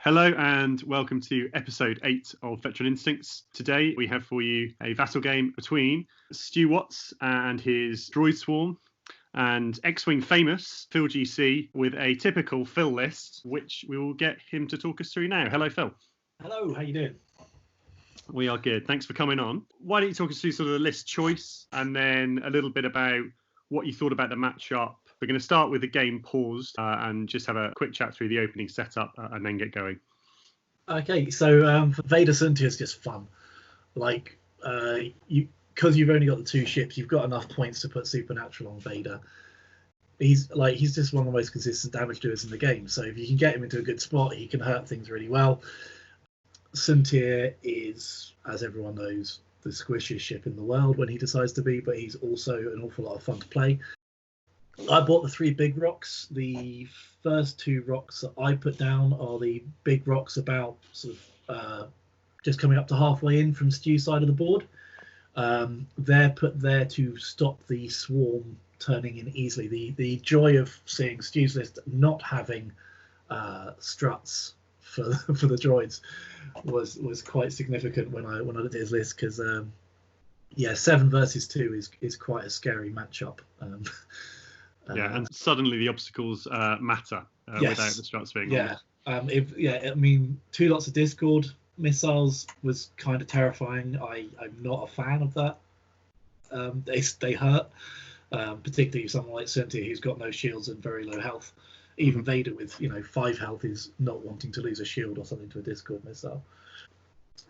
Hello and welcome to episode 8 of Veteran Instincts. Today we have for you a battle game between Stu Watts and his droid swarm and X-Wing famous Phil GC with a typical Phil list, which we will get him to talk us through now. Hello, Phil. Hello, how you doing? We are good. Thanks for coming on. Why don't you talk us through sort of the list choice and then a little bit about what you thought about the matchup. We're going to start with the game paused and just have a quick chat through the opening setup and then get going. Okay, so for Vader Sunti is just fun. Like, because you've only got the two ships, you've got enough points to put Supernatural on Vader. He's just one of the most consistent damage doers in the game. So if you can get him into a good spot, he can hurt things really well. Suntir is, as everyone knows, the squishiest ship in the world when he decides to be, but he's also an awful lot of fun to play. I bought the 3 big rocks. The first 2 rocks that I put down are the big rocks about sort of just coming up to halfway in from Stu's side of the board. They're put there to stop the swarm turning in easily. The joy of seeing Stu's list not having struts for the droids was quite significant when I looked at his list, because 7 versus 2 is quite a scary matchup. And suddenly the obstacles matter without the struts being on. I mean, 2 lots of Discord missiles was kind of terrifying. I'm not a fan of that. They hurt, particularly someone like Sunti who's got no shields and very low health. Even Vader with 5 health is not wanting to lose a shield or something to a Discord missile.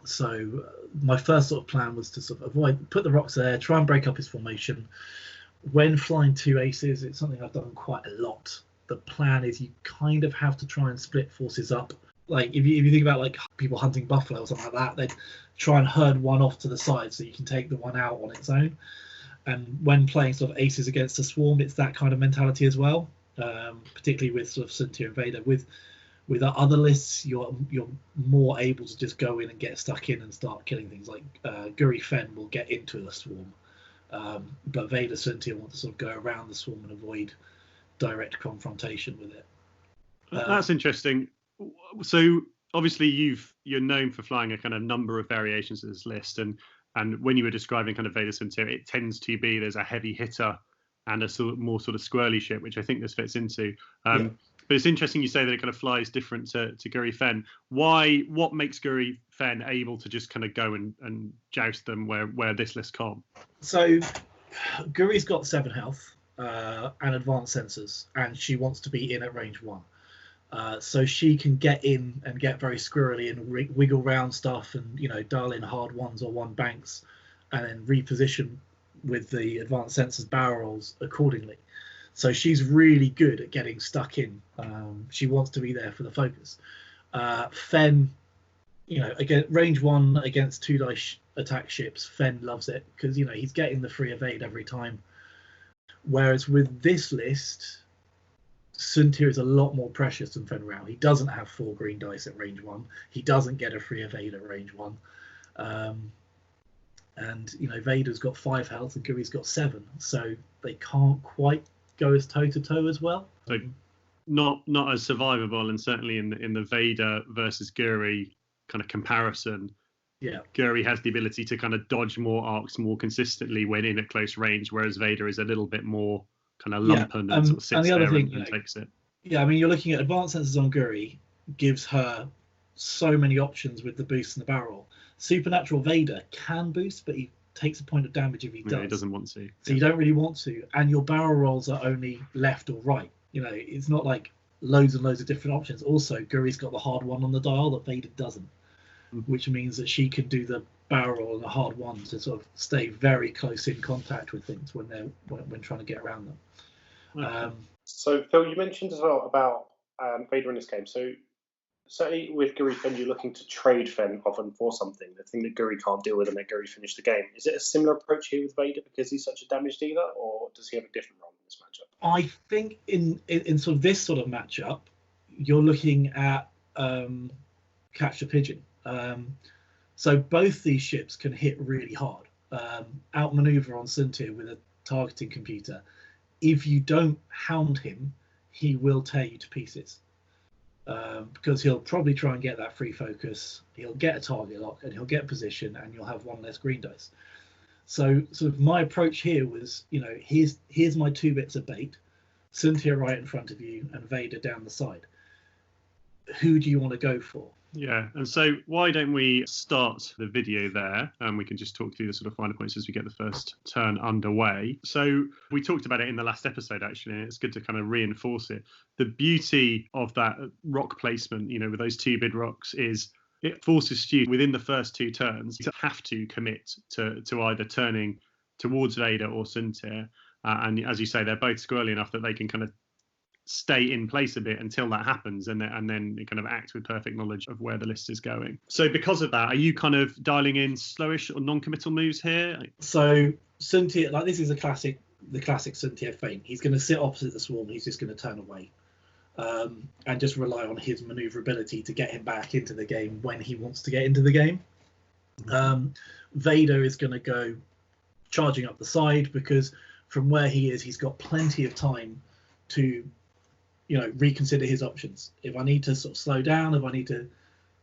So my first sort of plan was to sort of put the rocks there, try and break up his formation. When flying 2 aces, it's something I've done quite a lot. The plan is you kind of have to try and split forces up. Like if you think about like people hunting buffalo or something like that, they'd try and herd one off to the side so you can take the one out on its own. And when playing sort of aces against a swarm, it's that kind of mentality as well. Particularly with sort of Suntir and Vader. With our other lists, you're more able to just go in and get stuck in and start killing things. Like Guri Fen will get into the swarm. But Vader Suntir want to sort of go around the swarm and avoid direct confrontation with it. That's interesting. So obviously you're known for flying a kind of number of variations of this list, and when you were describing kind of Vader Suntir, it tends to be there's a heavy hitter and a more sort of squirrely ship, which I think this fits into. But it's interesting you say that it kind of flies different to Guri Fen. What makes Guri Fen able to just kind of go and joust them where this list can't? So Guri's got 7 health and advanced sensors, and she wants to be in at range 1. So she can get in and get very squirrely and wiggle around stuff and dial in hard 1s or 1 banks and then reposition with the advanced sensors barrel rolls accordingly. So she's really good at getting stuck in. She wants to be there for the focus. Fen, again, range 1 against 2 dice attack ships, Fen loves it because he's getting the free evade every time. Whereas with this list, Suntir is a lot more precious than Fen Rao. He doesn't have 4 green dice at range 1. He doesn't get a free evade at range 1. And Vader's got 5 health and Guri's got 7, so they can't quite go as toe to toe as well. So not as survivable, and certainly in the Vader versus Guri kind of comparison, Guri has the ability to kind of dodge more arcs more consistently when in at close range, whereas Vader is a little bit more kind of lumpen and sort of sits there and takes it. Yeah, I mean, you're looking at advanced sensors on Guri, gives her so many options with the boost and the barrel. Supernatural Vader can boost, but he takes a point of damage if he does. He doesn't want to. So you don't really want to. And your barrel rolls are only left or right. It's not like loads and loads of different options. Also, Guri's got the hard 1 on the dial that Vader doesn't, which means that she can do the barrel roll and the hard 1 to sort of stay very close in contact with things when trying to get around them. So, Phil, you mentioned as well about Vader in this game. So, certainly with Guri Fen, you're looking to trade Fen often for something, the thing that Guri can't deal with and let Guri finish the game. Is it a similar approach here with Vader because he's such a damage dealer, or does he have a different role in this matchup? I think in sort of this sort of matchup, you're looking at Catch the Pigeon. So both these ships can hit really hard. Outmaneuver on Suntir with a targeting computer. If you don't hound him, he will tear you to pieces. because he'll probably try and get that free focus. He'll get a target lock and he'll get position, and you'll have one less green dice. So sort of my approach here was, here's my 2 bits of bait, Cynthia right in front of you and Vader down the side. Who do you want to go for? Yeah, and so why don't we start the video there, and we can just talk through the sort of finer points as we get the first turn underway. So we talked about it in the last episode, actually, and it's good to kind of reinforce it. The beauty of that rock placement, with those 2 bid rocks, is it forces Stu within the first 2 turns to have to commit to either turning towards Vader or Cynthia. And as you say, they're both squirrely enough that they can kind of stay in place a bit until that happens, and then you kind of act with perfect knowledge of where the list is going. So because of that, are you kind of dialing in slowish or non-committal moves here? So Cynthia, this is the classic Cynthia feint. He's going to sit opposite the swarm. He's just going to turn away, and just rely on his maneuverability to get him back into the game when he wants to get into the game. Vader is going to go charging up the side, because from where he is, he's got plenty of time to reconsider his options. If I need to sort of slow down, if I need to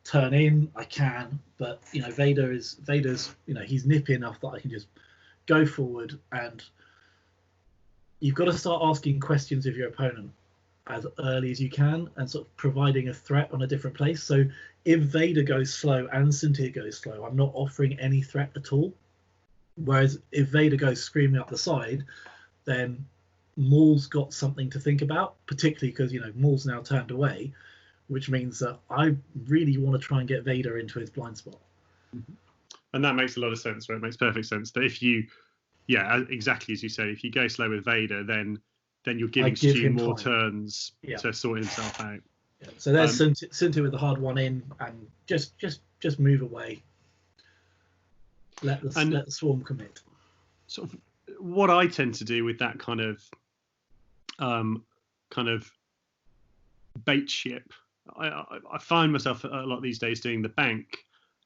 turn in, I can. But Vader's he's nippy enough that I can just go forward, and you've got to start asking questions of your opponent as early as you can and sort of providing a threat on a different place. So if Vader goes slow and Cynthia goes slow, I'm not offering any threat at all. Whereas if Vader goes screaming up the side, then Maul's got something to think about, particularly because Maul's now turned away, which means that I really want to try and get Vader into his blind spot. And that makes a lot of sense, right? It makes perfect sense that if you, exactly as you say, if you go slow with Vader, then you're giving Stu more turns to sort himself out. Yeah. So there's Cynthia with the hard one in, and just move away. Let the swarm commit. Sort of what I tend to do with that kind of bait ship, I find myself a lot these days doing the bank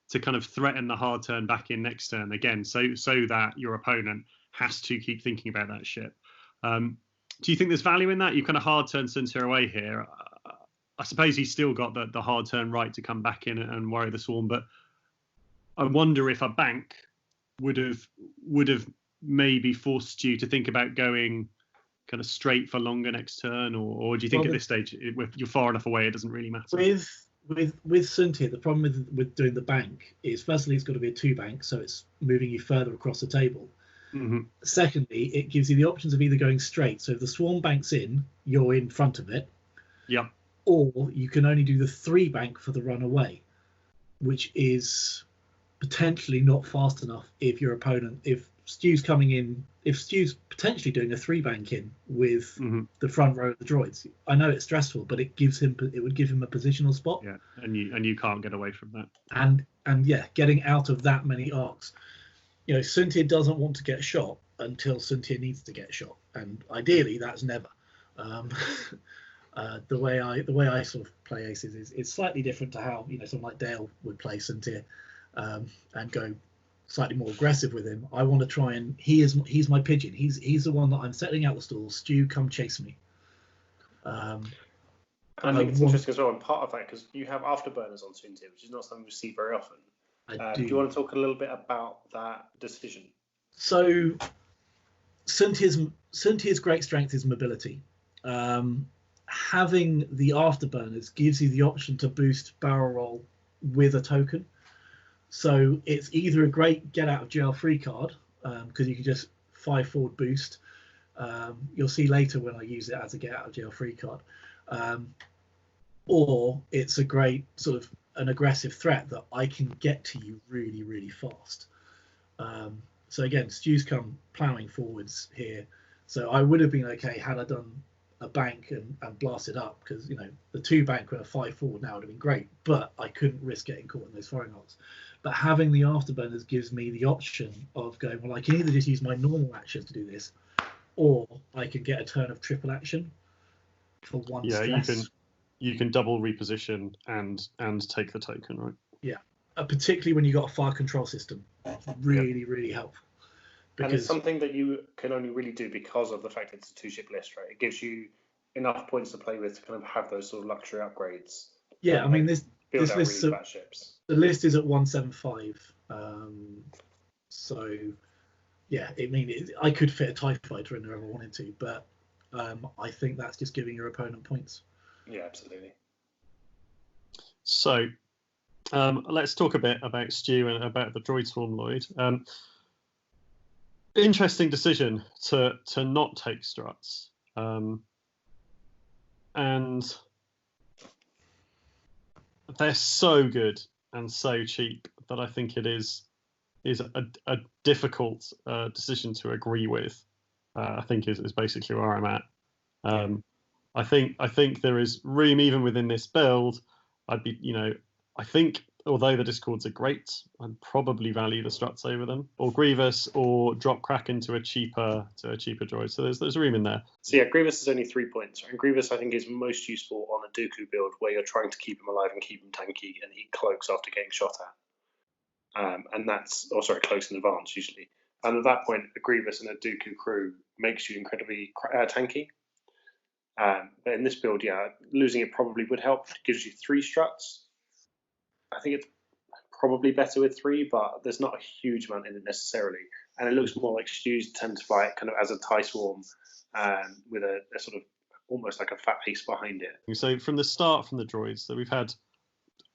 to kind of threaten the hard turn back in next turn again, so that your opponent has to keep thinking about that ship. Do you think there's value in that? You kind of hard turn Cynthia away here. I suppose he's still got the hard turn right to come back in and worry the swarm, but I wonder if a bank would have maybe forced you to think about going kind of straight for longer next turn, or do you think at this stage, if you're far enough away, it doesn't really matter? With Cynthia, the problem with doing the bank is, firstly, it's got to be a 2 bank, so it's moving you further across the table. Mm-hmm. Secondly, it gives you the options of either going straight, so if the swarm banks in, you're in front of it. Yeah. Or you can only do the 3 bank for the run away, which is potentially not fast enough if your opponent, if Stu's potentially doing a 3 bank in with the front row of the droids. I know it's stressful, but it would give him a positional spot. Yeah, and you can't get away from that. And getting out of that many arcs. Cynthia doesn't want to get shot until Cynthia needs to get shot, and ideally that's never. The way I sort of play aces is it's slightly different to how someone like Dale would play Cynthia, and go slightly more aggressive with him. I want to try and he's my pigeon. He's the one that I'm setting out the stall. Stu, come chase me. I think it's interesting as well, and part of that, because you have afterburners on Cynthia, which is not something we see very often. Do you want to talk a little bit about that decision? So Cynthia's great strength is mobility. Having the afterburners gives you the option to boost barrel roll with a token. So it's either a great get out of jail free card, because you can just 5 forward boost. You'll see later when I use it as a get out of jail free card. Or it's a great sort of an aggressive threat that I can get to you really, really fast. So again, Stu's come ploughing forwards here. So I would have been okay had I done a bank and blasted up, because the 2 bank with a 5 forward now would have been great, but I couldn't risk getting caught in those firing arcs. But having the afterburners gives me the option of going, well, I can either just use my normal actions to do this, or I can get a turn of triple action for 1 stress. You can double reposition and take the token, right? Yeah, particularly when you got a fire control system. Really, really helpful. And it's something that you can only really do because of the fact it's a 2-ship list, right? It gives you enough points to play with to kind of have those sort of luxury upgrades. Yeah, I mean this Build out list, really fat ships. the list is at 175. So yeah, I could fit a TIE fighter in there if I wanted to, but I think that's just giving your opponent points. Yeah, absolutely. So let's talk a bit about Stu and about the droid swarm, Lloyd. Interesting decision to not take struts, and they're so good and so cheap that I think it is a difficult decision to agree with. I think is basically where I'm at. I think there is room even within this build. I think although the Discords are great, I'd probably value the struts over them, or Grievous, or drop Kraken to a cheaper droid. So there's room in there. So yeah, Grievous is only 3 points, and Grievous I think is most useful on a Dooku build where you're trying to keep him alive and keep him tanky, and he cloaks after getting shot at. And that's cloaks in advance usually. And at that point, a Grievous and a Dooku crew makes you incredibly tanky. But in this build, yeah, losing it probably would help. It gives you 3 struts. I think it's probably better with 3, but there's not a huge amount in it necessarily. And it looks more like Stu's tend to fly it kind of as a TIE swarm with a sort of almost like a fat ace behind it. So from the start, from the droids, so we've had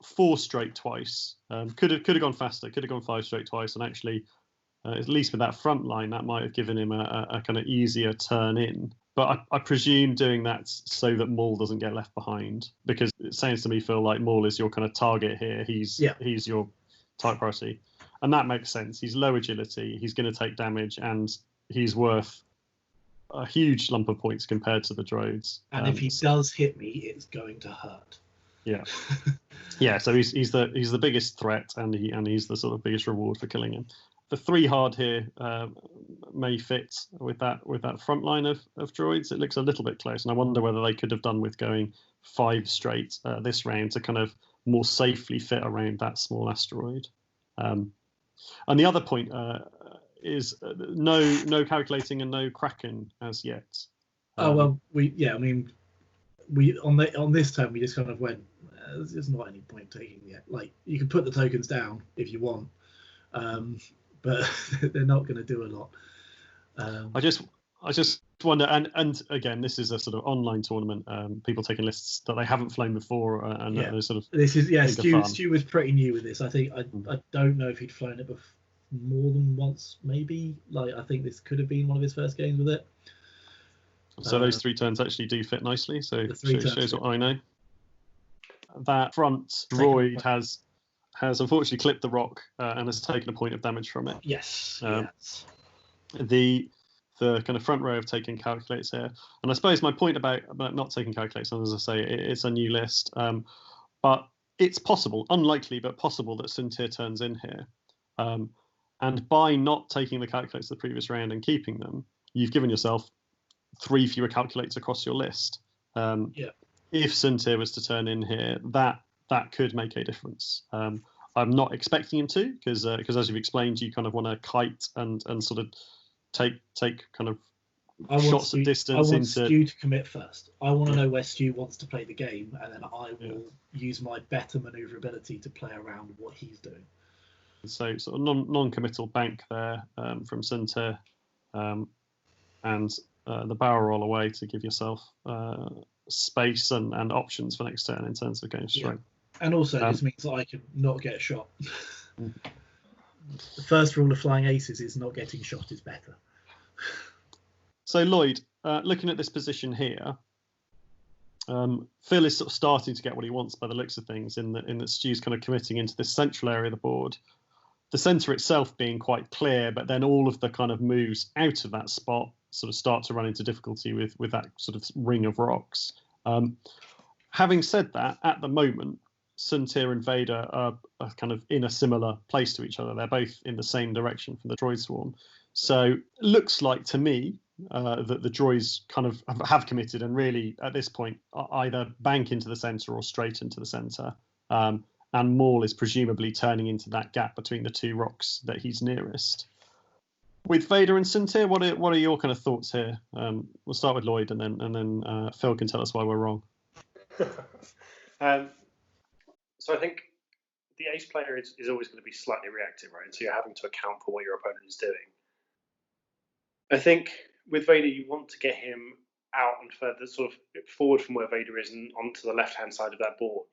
4 straight twice. Could have gone faster, could have gone 5 straight twice. And actually, at least with that front line, that might have given him a kind of easier turn in. But I presume doing that so that Maul doesn't get left behind, because it sounds to me, Phil, like Maul is your kind of target here. He's your type priority, and that makes sense. He's low agility. He's going to take damage, and he's worth a huge lump of points compared to the droids. And if he does hit me, it's going to hurt. Yeah, yeah. So he's the biggest threat, and he's the sort of biggest reward for killing him. The 3 hard here may fit with that front line of droids. It looks a little bit close, and I wonder whether they could have done with going 5 straight this round to kind of more safely fit around that small asteroid. And the other point is no calculating and no Kraken as yet. On this turn we just kind of went. There's not any point taking yet. Like, you can put the tokens down if you want. But they're not going to do a lot. I just wonder, and again, this is a sort of online tournament. People taking lists that they haven't flown before, and sort of this is Stu was pretty new with this. I think I don't know if he'd flown it more than once, maybe. Like, I think this could have been one of his first games with it. So those 3 turns actually do fit nicely. So shows what I know. That front droid has unfortunately clipped the rock and has taken a point of damage from it. Yes. The kind of front row have taken calculates here, and I suppose my point about not taking calculates, as I say, it's a new list, but it's possible, unlikely but possible, that Suntir turns in here, and by not taking the calculates the previous round and keeping them, you've given yourself 3 fewer calculates across your list. If Suntir was to turn in here, that could make a difference. I'm not expecting him to, because as you've explained, you kind of want to kite and sort of take kind of shots at distance. I want Stu to commit first. I want to know where Stu wants to play the game, and then I will use my better maneuverability to play around what he's doing. So sort of non-committal bank there from Suntir, and the barrel roll away to give yourself space and options for next turn in terms of going straight. And also, this means that I can not get shot. The first rule of flying aces is not getting shot is better. So Lloyd, looking at this position here, Phil is sort of starting to get what he wants by the looks of things, in that Stu's kind of committing into this central area of the board. The centre itself being quite clear, but then all of the kind of moves out of that spot sort of start to run into difficulty with that sort of ring of rocks. Having said that, at the moment, Suntir and Vader are kind of in a similar place to each other. They're both in the same direction from the droid swarm. So it looks like to me that the droids kind of have committed and really, at this point, either bank into the centre or straight into the centre. And Maul is presumably turning into that gap between the 2 rocks that he's nearest. With Vader and Suntir, what are your kind of thoughts here? We'll start with Lloyd, and then Phil can tell us why we're wrong. So I think the ace player is always going to be slightly reactive, right? So you're having to account for what your opponent is doing. I think with Vader, you want to get him out and further sort of forward from where Vader is and onto the left-hand side of that board.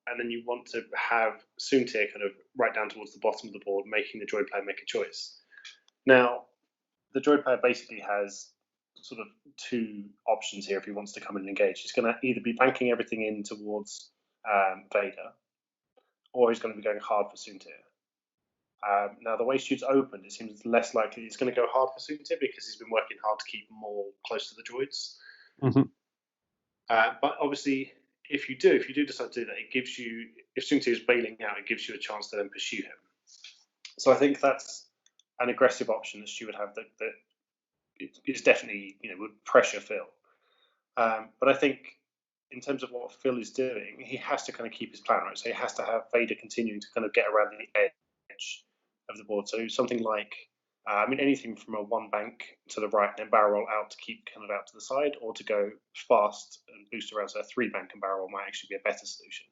And then you want to have Suntir kind of right down towards the bottom of the board, making the droid player make a choice. Now, the droid player basically has sort of two options here if he wants to come in and engage. He's going to either be banking everything in towards Vader, or he's going to be going hard for Suntir. Now, the way Stu's opened, it seems less likely he's going to go hard for Suntir because he's been working hard to keep more close to the droids. Mm-hmm. But obviously, if you do decide to do that, it gives you, if Suntir is bailing out, it gives you a chance to then pursue him. So I think that's an aggressive option that Stu would have that is definitely, would pressure Phil. But I think in terms of what Phil is doing, he has to kind of keep his plan, right? So he has to have Vader continuing to kind of get around the edge of the board. So something like, anything from a one bank to the right and then barrel roll out to keep kind of out to the side, or to go fast and boost around. So a three bank and barrel roll might actually be a better solution.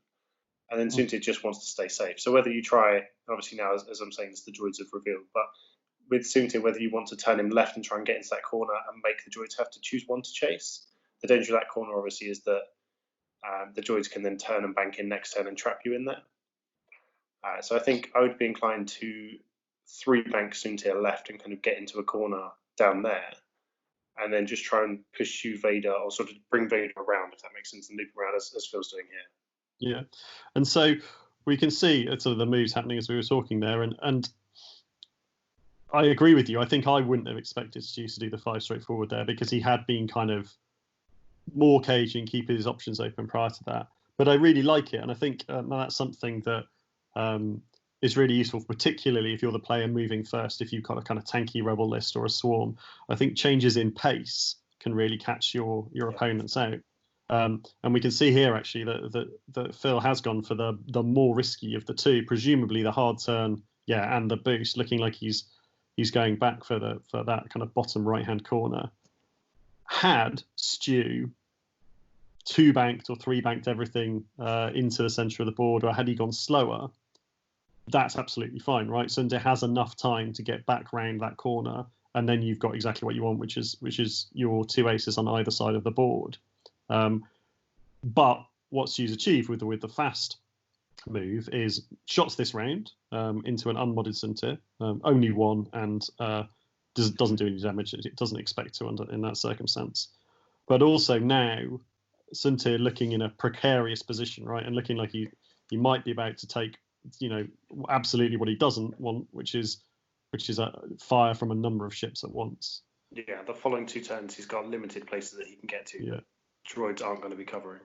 And then Suntir just wants to stay safe. So whether you try, obviously now, as I'm saying, the droids have revealed, but with Suntir, whether you want to turn him left and try and get into that corner and make the droids have to choose one to chase, the danger of that corner obviously is that the droids can then turn and bank in next turn and trap you in there. So I think I would be inclined to three bank Suntir left and kind of get into a corner down there, and then just try and pursue Vader, or sort of bring Vader around, if that makes sense, and loop around as Phil's doing here. Yeah, and so we can see sort of the moves happening as we were talking there, and I agree with you. I think I wouldn't have expected Stu to do the 5 straightforward there, because he had been kind of more caging, keeping his options open prior to that. But I really like it, and I think that's something that is really useful, particularly if you're the player moving first. If you've got a kind of tanky rebel list or a swarm, I think changes in pace can really catch your opponents out. And we can see here actually that Phil has gone for the more risky of the two, presumably the hard turn, and the boost, looking like he's going back for that kind of bottom right hand corner. Had Stu 2 banked or 3 banked everything into the centre of the board, or had he gone slower, that's absolutely fine, right? Suntir has enough time to get back round that corner, and then you've got exactly what you want, which is your 2 aces on either side of the board. But what Stu's achieved with the fast move is shots this round into an unmodded Suntir, only 1, and doesn't do any damage. It doesn't expect to in that circumstance. But also now Suntir looking in a precarious position, right, and looking like he might be about to take, absolutely what he doesn't want, which is a fire from a number of ships at once. Yeah, the following 2 turns, he's got limited places that he can get to. Yeah, droids aren't going to be covering.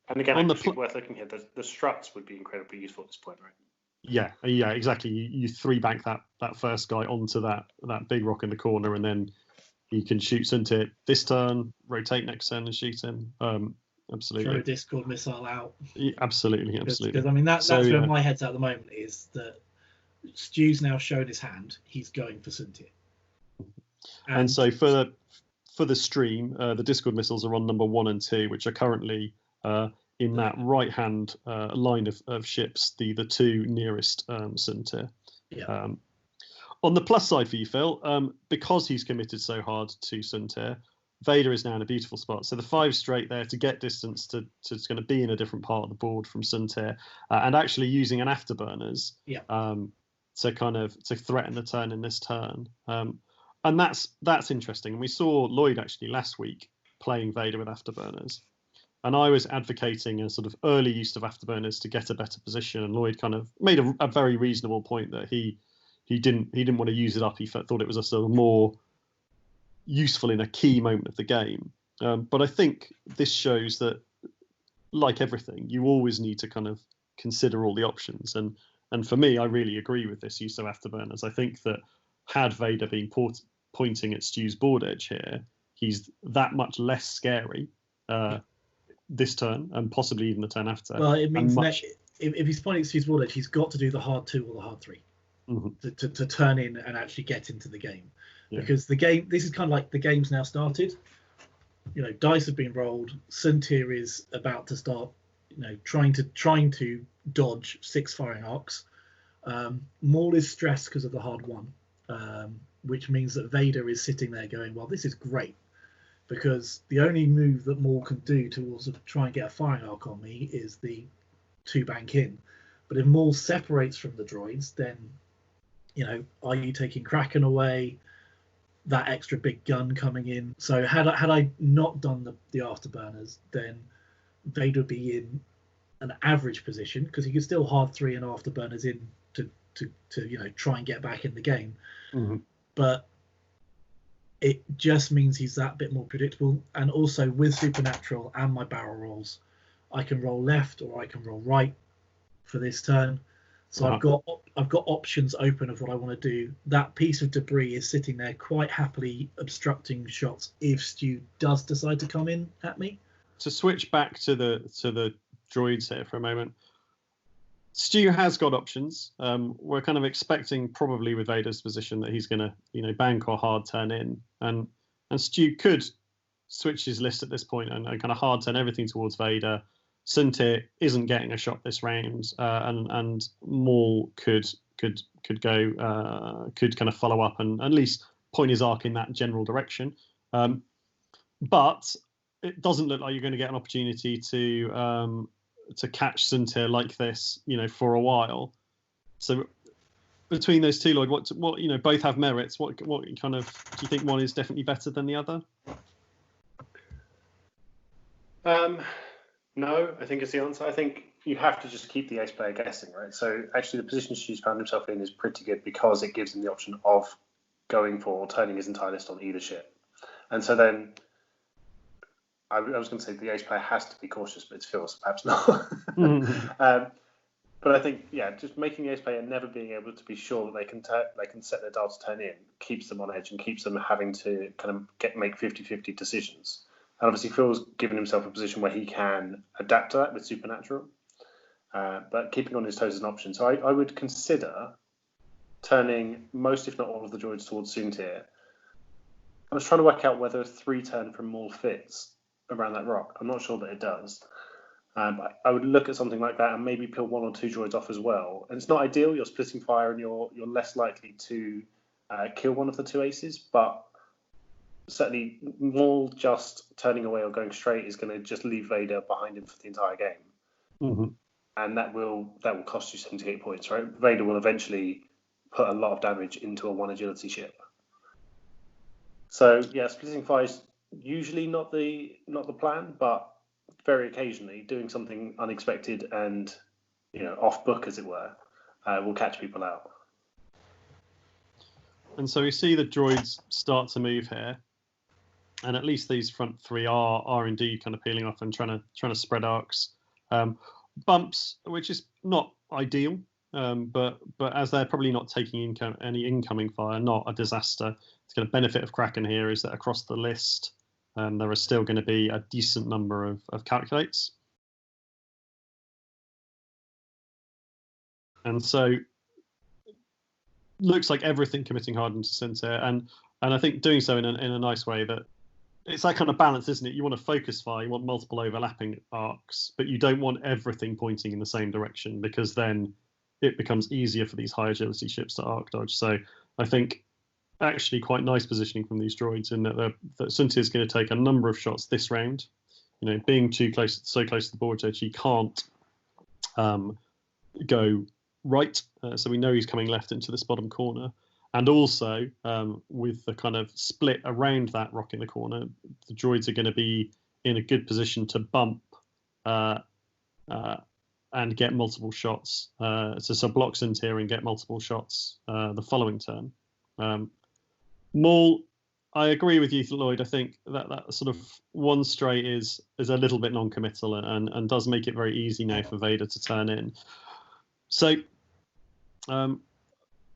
And again, actually worth looking here. The struts would be incredibly useful at this point, right? Yeah, exactly. You 3 bank that first guy onto that big rock in the corner, and then you can shoot Suntir this turn, rotate next turn, and shoot him. Absolutely. Throw a Discord missile out. Yeah, absolutely. Because that's where my head's at the moment, is that Stu's now shown his hand. He's going for Suntir. And so for the stream, the Discord missiles are on number 1 and 2, which are currently in that right hand line of ships, the 2 nearest Suntir. Yeah. On the plus side for you, Phil, because he's committed so hard to Suntir, Vader is now in a beautiful spot. So the 5 straight there to get distance to it's going to be in a different part of the board from Suntir, and actually using an afterburners to threaten the turn in this turn. And that's interesting. And we saw Lloyd actually last week playing Vader with afterburners, and I was advocating a sort of early use of afterburners to get a better position. And Lloyd kind of made a very reasonable point that he didn't want to use it up. He thought it was a sort of more useful in a key moment of the game. But I think this shows that, like everything, you always need to kind of consider all the options. And for me, I really agree with this use of afterburners. I think that had Vader been pointing at Stu's board edge here, he's that much less scary this turn, and possibly even the turn after. Well, it means if he's pointing at Stu's board edge, he's got to do the hard 2 or the hard 3 to turn in and actually get into the game. because this is kind of like the game's now started. Dice have been rolled. Suntir is about to start, trying to dodge 6 firing arcs. Maul is stressed because of the hard one, which means that Vader is sitting there going, well, this is great, because the only move that Maul can do to try and get a firing arc on me is the 2 bank in. But if Maul separates from the droids, then, are you taking Kraken away? That extra big gun coming in. So had I not done the afterburners, then Vader would be in an average position, because he could still hard 3 and afterburners in to try and get back in the game. Mm-hmm. But it just means he's that bit more predictable. And also with Supernatural and my barrel rolls, I can roll left or I can roll right for this turn. So I've got options open of what I want to do. That piece of debris is sitting there quite happily obstructing shots if Stu does decide to come in at me. To switch back to the droids here for a moment, Stu has got options. We're kind of expecting, probably with Vader's position, that he's going to bank or hard turn in, and Stu could switch his list at this point and kind of hard turn everything towards Vader. Suntir isn't getting a shot this round, and Maul could go could kind of follow up and at least point his arc in that general direction. But it doesn't look like you're going to get an opportunity to catch Suntir like this, for a while. So between those two, Lloyd, what both have merits. What kind of do you think one is definitely better than the other? No, I think it's the answer. I think you have to just keep the ace player guessing, right? So actually the position Stu's found himself in is pretty good, because it gives him the option of going for or turning his entire list on either ship. And so then I was going to say the ace player has to be cautious, but it's Phil, so perhaps not. Mm-hmm. But I think, just making the ace player never being able to be sure that they can set their dial to turn in keeps them on edge and keeps them having to kind of make 50-50 decisions. And obviously Phil's given himself a position where he can adapt to that with Supernatural, but keeping on his toes is an option. So I would consider turning most, if not all, of the droids towards Suntir. I was trying to work out whether a 3-turn from Maul fits around that rock. I'm not sure that it does. But I would look at something like that and maybe peel 1 or 2 droids off as well. And it's not ideal. You're splitting fire and you're less likely to kill one of the 2 aces, but certainly Maul just turning away or going straight is going to just leave Vader behind him for the entire game. Mm-hmm. And that will cost you 78 points, right? Vader will eventually put a lot of damage into a 1 agility ship. So splitting fire is usually not the plan, but very occasionally doing something unexpected and off book, as it were, will catch people out. And so we see the droids start to move here, and at least these front 3 are indeed kind of peeling off and trying to spread arcs. Bumps, which is not ideal, but as they're probably not taking any incoming fire, not a disaster. It's going to benefit of Kraken here is that across the list, there are still going to be a decent number of calculates. And so looks like everything committing hard into Suntir, and I think doing so in a nice way. That it's that kind of balance, isn't it? You want to focus fire, you want multiple overlapping arcs, but you don't want everything pointing in the same direction, because then it becomes easier for these high agility ships to arc dodge. So I think actually quite nice positioning from these droids in that Suntir is going to take a number of shots this round. Being so close to the board edge, he can't go right, so we know he's coming left into this bottom corner. And also with the kind of split around that rock in the corner, the droids are going to be in a good position to bump and get multiple shots. So block Suntir and get multiple shots the following turn. Maul, I agree with you, Lloyd. I think that sort of 1 straight is a little bit non-committal and does make it very easy now for Vader to turn in. So,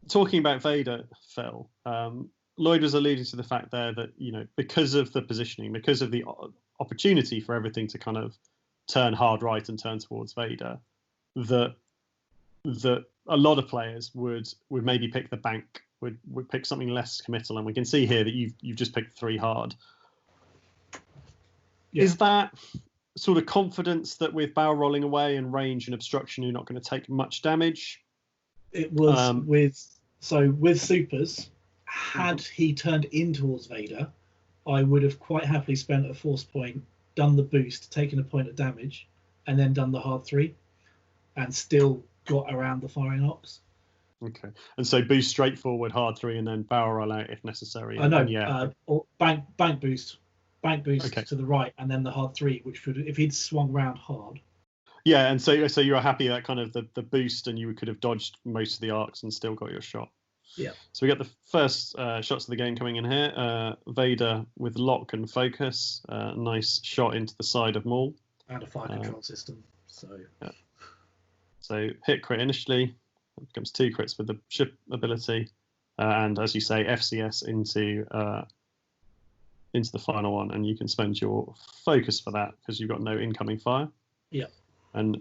talking about Vader, Phil, Lloyd was alluding to the fact there that, because of the positioning, because of the opportunity for everything to kind of turn hard right and turn towards Vader, that a lot of players would maybe pick the bank would pick something less committal, and we can see here that you've just picked 3 hard. Yeah. Is that sort of confidence that with barrel rolling away and range and obstruction, you're not going to take much damage? It was with supers. Had he turned in towards Vader, I would have quite happily spent a force point, done the boost, taken a point of damage, and then done the hard 3, and still got around the firing arcs. Okay, and so boost straight forward, hard 3, and then barrel roll out if necessary. I know. Or bank boost okay. To the right, and then the hard 3, which would, if he'd swung round hard. Yeah, and so you're happy that kind of the boost, and you could have dodged most of the arcs and still got your shot. Yeah. So we got the first shots of the game coming in here. Vader with lock and focus. Nice shot into the side of Maul. And a fire control system. So hit crit initially. It becomes 2 crits with the ship ability. And as you say, FCS into the final one. And you can spend your focus for that because you've got no incoming fire. Yeah. And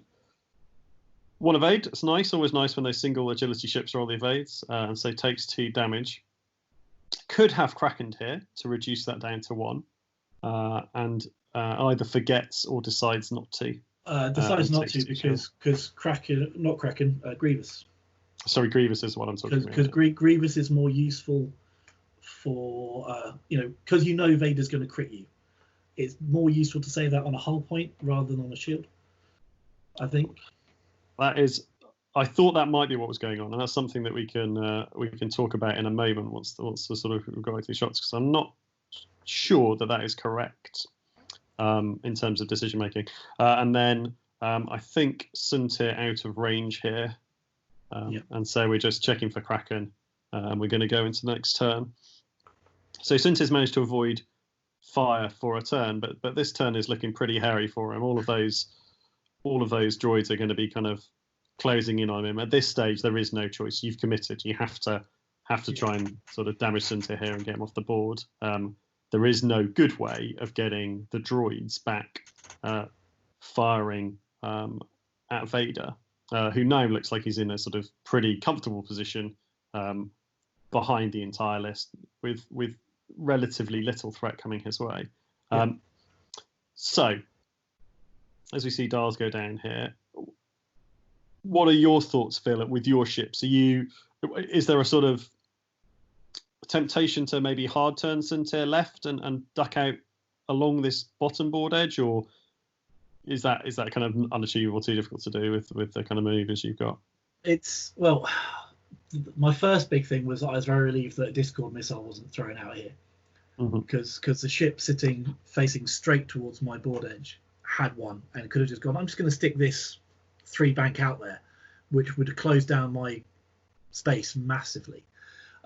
one evade, it's nice, always nice when those single agility ships roll the evades, and so takes 2 damage. Could have Krakened here to reduce that down to 1, and either forgets or decides not to. Decides not to because Grievous. Sorry, Grievous is what I'm talking about. Because Grievous is more useful for, because Vader's going to crit you. It's more useful to say that on a hull point rather than on a shield, I think. That is, I thought that might be what was going on, and that's something that we can talk about in a moment once the sort of go through the shots, because I'm not sure that is correct in terms of decision making. And then I think Suntir out of range here, and so we're just checking for Kraken, and we're going to go into the next turn. So Suntir's managed to avoid fire for a turn, but this turn is looking pretty hairy for him. All of those droids are going to be kind of closing in on him. At this stage, there is no choice. You've committed. You have to try and sort of damage Suntir here and get him off the board. There is no good way of getting the droids back firing at Vader, who now looks like he's in a sort of pretty comfortable position behind the entire list with relatively little threat coming his way. So, as we see dials go down here, what are your thoughts, Philip, with your ships? Is there a sort of temptation to maybe hard turn Suntir left and duck out along this bottom board edge, or is that kind of unachievable, too difficult to do with the kind of maneuvers you've got? My first big thing was I was very relieved that a Discord missile wasn't thrown out here, because the ship sitting facing straight towards my board edge had one and could have just gone, I'm just going to stick this 3 bank out there, which would have closed down my space massively.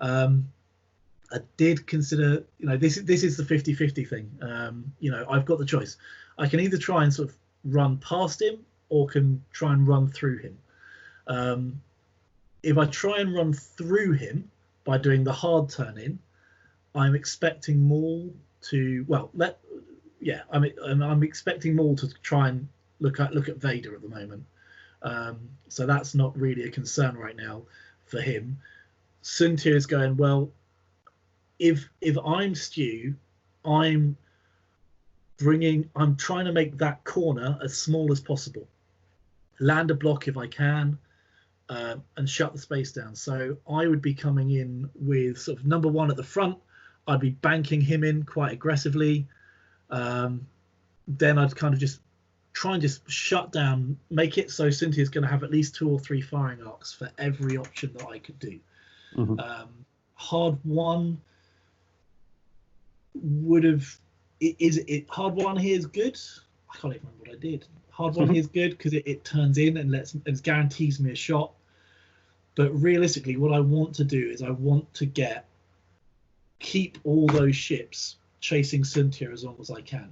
I did consider, this is the 50-50 thing. I've got the choice. I can either try and sort of run past him or can try and run through him. If I try and run through him by doing the hard turn in, I'm expecting Maul to, I'm expecting Maul to try and look at Vader at the moment. So that's not really a concern right now for him. Suntir is going, well, if I'm Stu, I'm trying to make that corner as small as possible, land a block if I can, and shut the space down. So I would be coming in with sort of number 1 at the front. I'd be banking him in quite aggressively. Then I'd kind of just try and just shut down, make it so Suntir is going to have at least 2 or 3 firing arcs for every option that I could do. Hard 1 would have. Hard 1 here is good? I can't even remember what I did. Hard 1 here is good because it turns in and it guarantees me a shot. But realistically, what I want to do is I want to keep all those ships chasing Suntir as long as I can.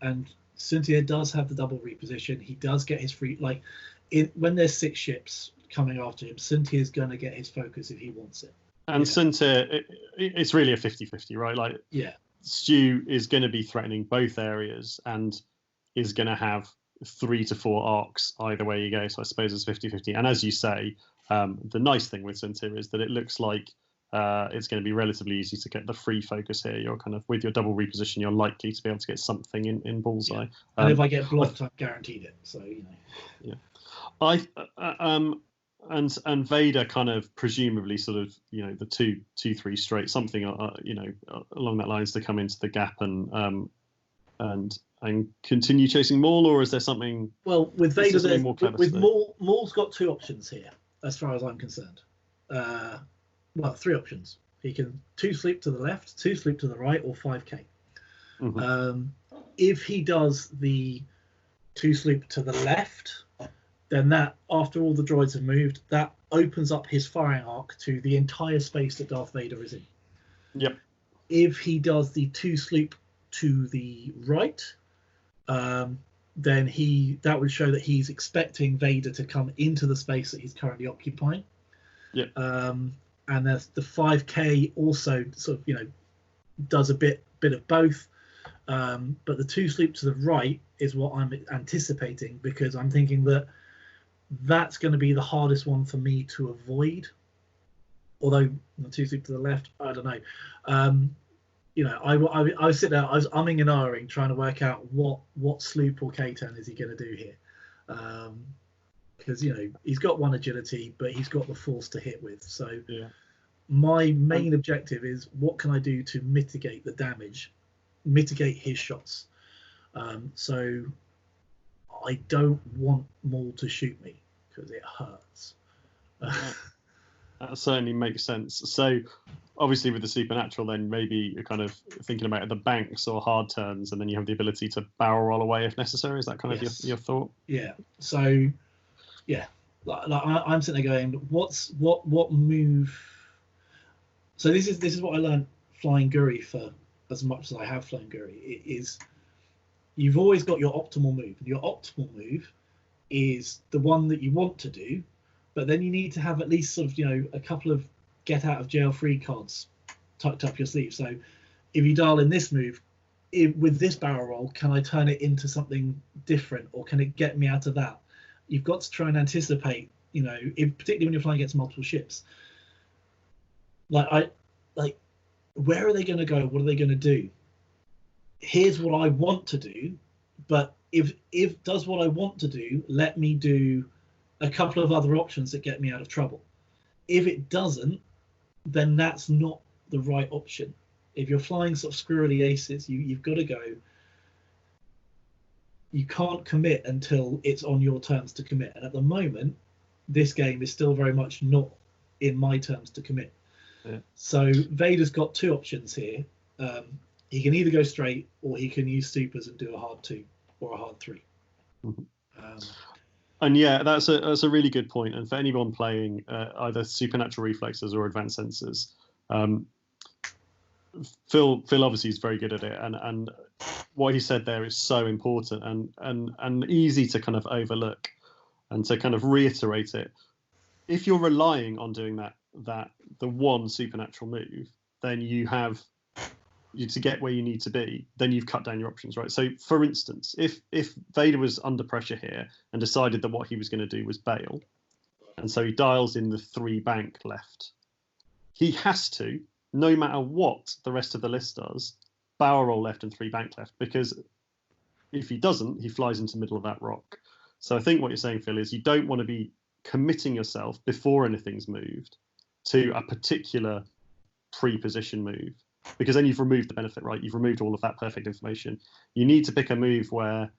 And Suntir does have the double reposition. He does get his free, when there's 6 ships coming after him, Suntir is going to get his focus if he wants it. And Suntir, it's really a 50-50, right? Stu is going to be threatening both areas and is going to have 3 to 4 arcs either way you go. So I suppose it's 50-50. And as you say, The nice thing with Suntir is that it looks like it's going to be relatively easy to get the free focus here. You're kind of, with your double reposition, you're likely to be able to get something in bullseye. Yeah. And if I get blocked, I'm guaranteed it. So, you know. Yeah. And Vader kind of presumably sort of, you know, the 2-3 straight, something you know, along that lines to come into the gap and continue chasing Maul, or is there something? Well, with Vader, with Maul, Maul's got 2 options here, as far as I'm concerned. Well, 3 options. He can 2 sleep to the left, 2 sleep to the right, or 5k. Mm-hmm. If he does the 2 sleep to the left, then that, after all the droids have moved, that opens up his firing arc to the entire space that Darth Vader is in. Yep. If he does the 2 sleep to the right, then that would show that he's expecting Vader to come into the space that he's currently occupying. Yep. And the 5k also sort of, you know, does a bit of both. But the 2 sleep to the right is what I'm anticipating, because I'm thinking that that's going to be the hardest one for me to avoid. Although the 2 sleep to the left, I don't know. You know, I was sitting there, I was umming and ahhing, trying to work out what sloop or K-turn is he going to do here. Because, you know, he's got 1 agility, but he's got the force to hit with. So yeah. My main objective is, what can I do to mitigate the damage, mitigate his shots? So I don't want Maul to shoot me, because it hurts. That certainly makes sense. So obviously with the supernatural, then maybe you're kind of thinking about the banks or hard turns, and then you have the ability to barrel roll away if necessary. Is that kind of your thought? Yeah. So yeah, like I'm sitting there going, what move? So this is what I learned flying Guri, for as much as I have flown Guri. It is, you've always got your optimal move, and your optimal move is the one that you want to do, but then you need to have at least sort of, you know, a couple of get out of jail free cards tucked up your sleeve. So if you dial in this move, with this barrel roll, can I turn it into something different, or can it get me out of that? You've got to try and anticipate, you know, particularly when you're flying against multiple ships. Like where are they going to go? What are they going to do? Here's what I want to do, but if does what I want to do, let me do a couple of other options that get me out of trouble. If it doesn't, then that's not the right option. If you're flying sort of squirrely aces, you've got to go. You can't commit until it's on your terms to commit. And at the moment, this game is still very much not in my terms to commit. Yeah. So Vader's got 2 options here. He can either go straight, or he can use supers and do a hard 2 or a hard 3. Mm-hmm. And yeah, that's a really good point. And for anyone playing either supernatural reflexes or advanced sensors, Phil obviously is very good at it, and what he said there is so important and easy to kind of overlook, and to kind of reiterate it. If you're relying on doing that the one supernatural move, then to get where you need to be, then you've cut down your options, right? So for instance, if Vader was under pressure here and decided that what he was going to do was bail, and so he dials in the 3 bank left, he has to, no matter what the rest of the list does, barrel roll left and 3 bank left, because if he doesn't, he flies into the middle of that rock. So I think what you're saying, Phil, is you don't want to be committing yourself before anything's moved to a particular pre-position move, because then you've removed the benefit, right? You've removed all of that perfect information. You need to pick a move where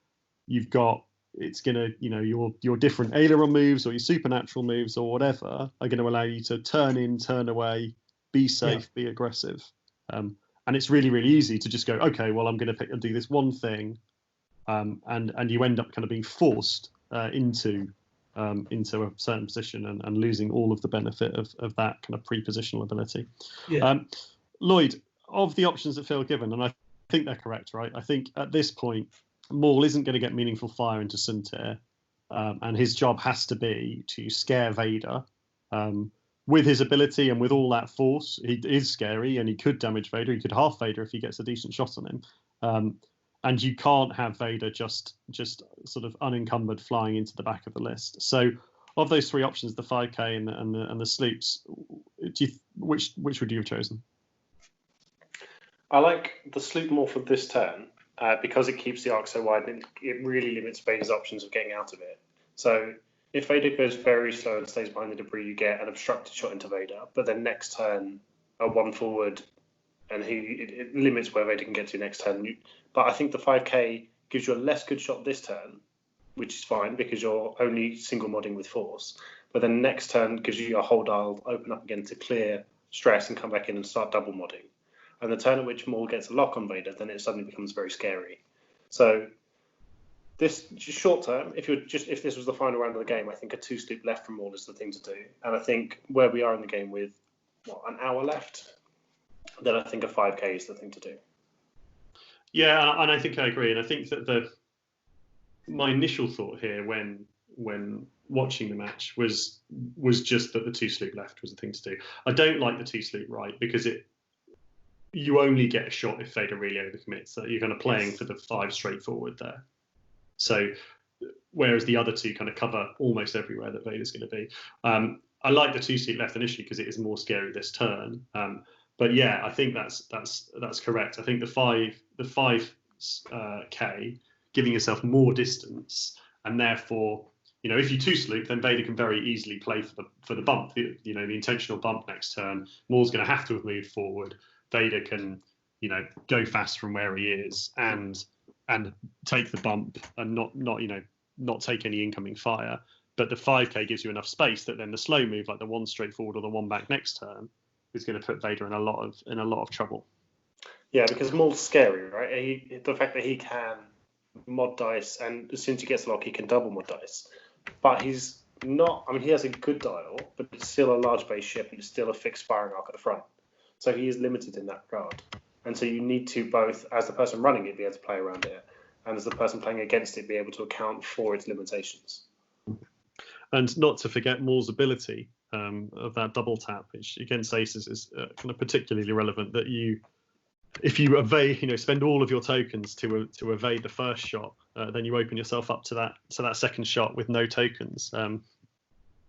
you've got, it's going to, you know, your different aileron moves or your supernatural moves or whatever are going to allow you to turn in, turn away, be safe, be aggressive. And it's really, really easy to just go, okay, well, I'm going to pick and do this one thing. And you end up kind of being forced into a certain position and losing all of the benefit of that kind of pre-positional ability. Yeah. Lloyd, of the options that Phil given, and I think they're correct, right? I think at this point, Maul isn't going to get meaningful fire into Suntir, and his job has to be to scare Vader. With his ability and with all that force, he is scary, and he could damage Vader. He could half Vader if he gets a decent shot on him. And you can't have Vader just sort of unencumbered flying into the back of the list. So of those three options, the 5K and the sloops, which would you have chosen? I like the sloop more for this turn because it keeps the arc so wide and it really limits Vader's options of getting out of it. So if Vader goes very slow and stays behind the debris, you get an obstructed shot into Vader, but then next turn a one forward, and it limits where Vader can get to next turn. But I think the 5K gives you a less good shot this turn, which is fine because you're only single modding with force. But then next turn gives you a whole dial open up again to clear stress and come back in and start double modding. And the turn at which Maul gets a lock on Vader, then it suddenly becomes very scary. So this short term, if this was the final round of the game, I think a 2-sloop left from Maul is the thing to do. And I think where we are in the game with an hour left, then I think a 5K is the thing to do. Yeah, and I think I agree. And I think that my initial thought here when watching the match was just that the 2-sloop left was the thing to do. I don't like the 2-sloop right because you only get a shot if Vader really overcommits. So you're kind of playing for the 5 straightforward there. So whereas the other two kind of cover almost everywhere that Vader's going to be. I like the 2-sloop left initially because it is more scary this turn. But yeah, I think that's correct. I think the 5K giving yourself more distance, and therefore, if you 2-sloop, then Vader can very easily play for the bump. The intentional bump next turn. Maul's going to have to have moved forward. Vader can, go fast from where he is and take the bump and not take any incoming fire. But the 5K gives you enough space that then the slow move, like the one straight forward or the one back next turn, is going to put Vader in a lot of trouble. Yeah, because Maul's scary, right? The fact that he can mod dice, and as soon as he gets lock, he can double mod dice. But he's not. I mean, he has a good dial, but it's still a large base ship, and it's still a fixed firing arc at the front. So he is limited in that regard. And so you need to both, as the person running it, be able to play around it, and as the person playing against it, be able to account for its limitations. And not to forget Maul's ability of that double tap, which against aces is kind of particularly relevant. That if you evade, spend all of your tokens to evade the first shot, then you open yourself up to that second shot with no tokens.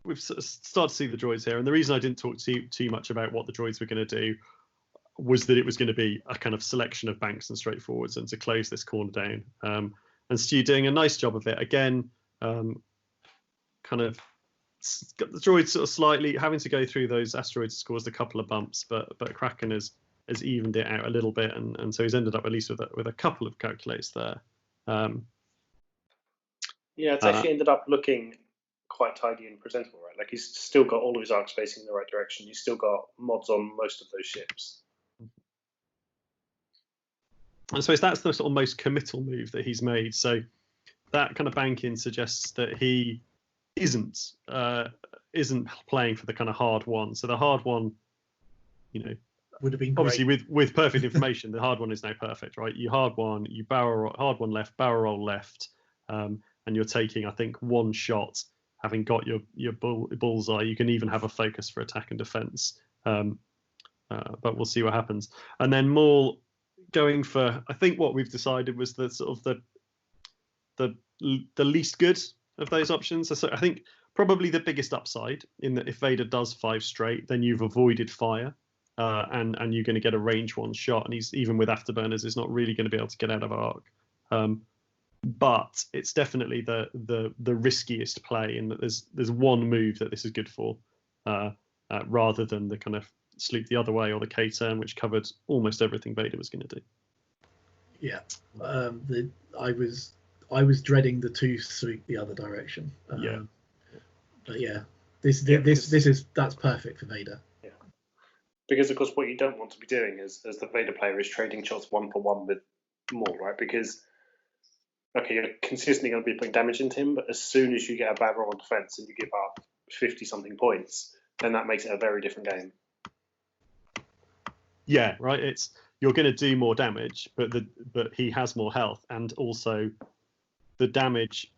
We've started to see the droids here, and the reason I didn't talk too much about what the droids were going to do was that it was going to be a kind of selection of banks and straightforwards, and to close this corner down. And Stu doing a nice job of it again. Kind of got the droids sort of slightly having to go through those asteroids has caused a couple of bumps, but Kraken has evened it out a little bit, and so he's ended up at least with a couple of calculates there. It's actually ended up looking quite tidy and presentable, right? Like he's still got all of his arcs facing in the right direction. He's still got mods on most of those ships. I suppose that's the sort of most committal move that he's made. So that kind of banking suggests that he isn't playing for the kind of hard one. So the hard one, would have been obviously great. with perfect information. The hard one is now perfect, right? You hard one, you hard one left, barrel roll left, and you're taking, I think, one shot. Having got your bullseye, you can even have a focus for attack and defense. But we'll see what happens. And then Maul going for, I think what we've decided was the sort of the least good of those options. So I think probably the biggest upside in that if Vader does 5 straight, then you've avoided fire, and you're going to get a range 1 shot. And he's, even with afterburners, is not really going to be able to get out of arc. But it's definitely the riskiest play in that there's one move that this is good for, rather than the kind of sloop the other way or the K-turn, which covered almost everything Vader was going to do. Yeah, I was dreading the 2-sloop the other direction. But yeah, that's perfect for Vader. Yeah, because of course what you don't want to be doing as the Vader player is trading shots 1-for-1 with Maul, right? Because you're consistently going to be putting damage into him, but as soon as you get a bad roll on defense and you give up 50-something points, then that makes it a very different game. Yeah, right. It's you're going to do more damage, but he has more health, and also the damage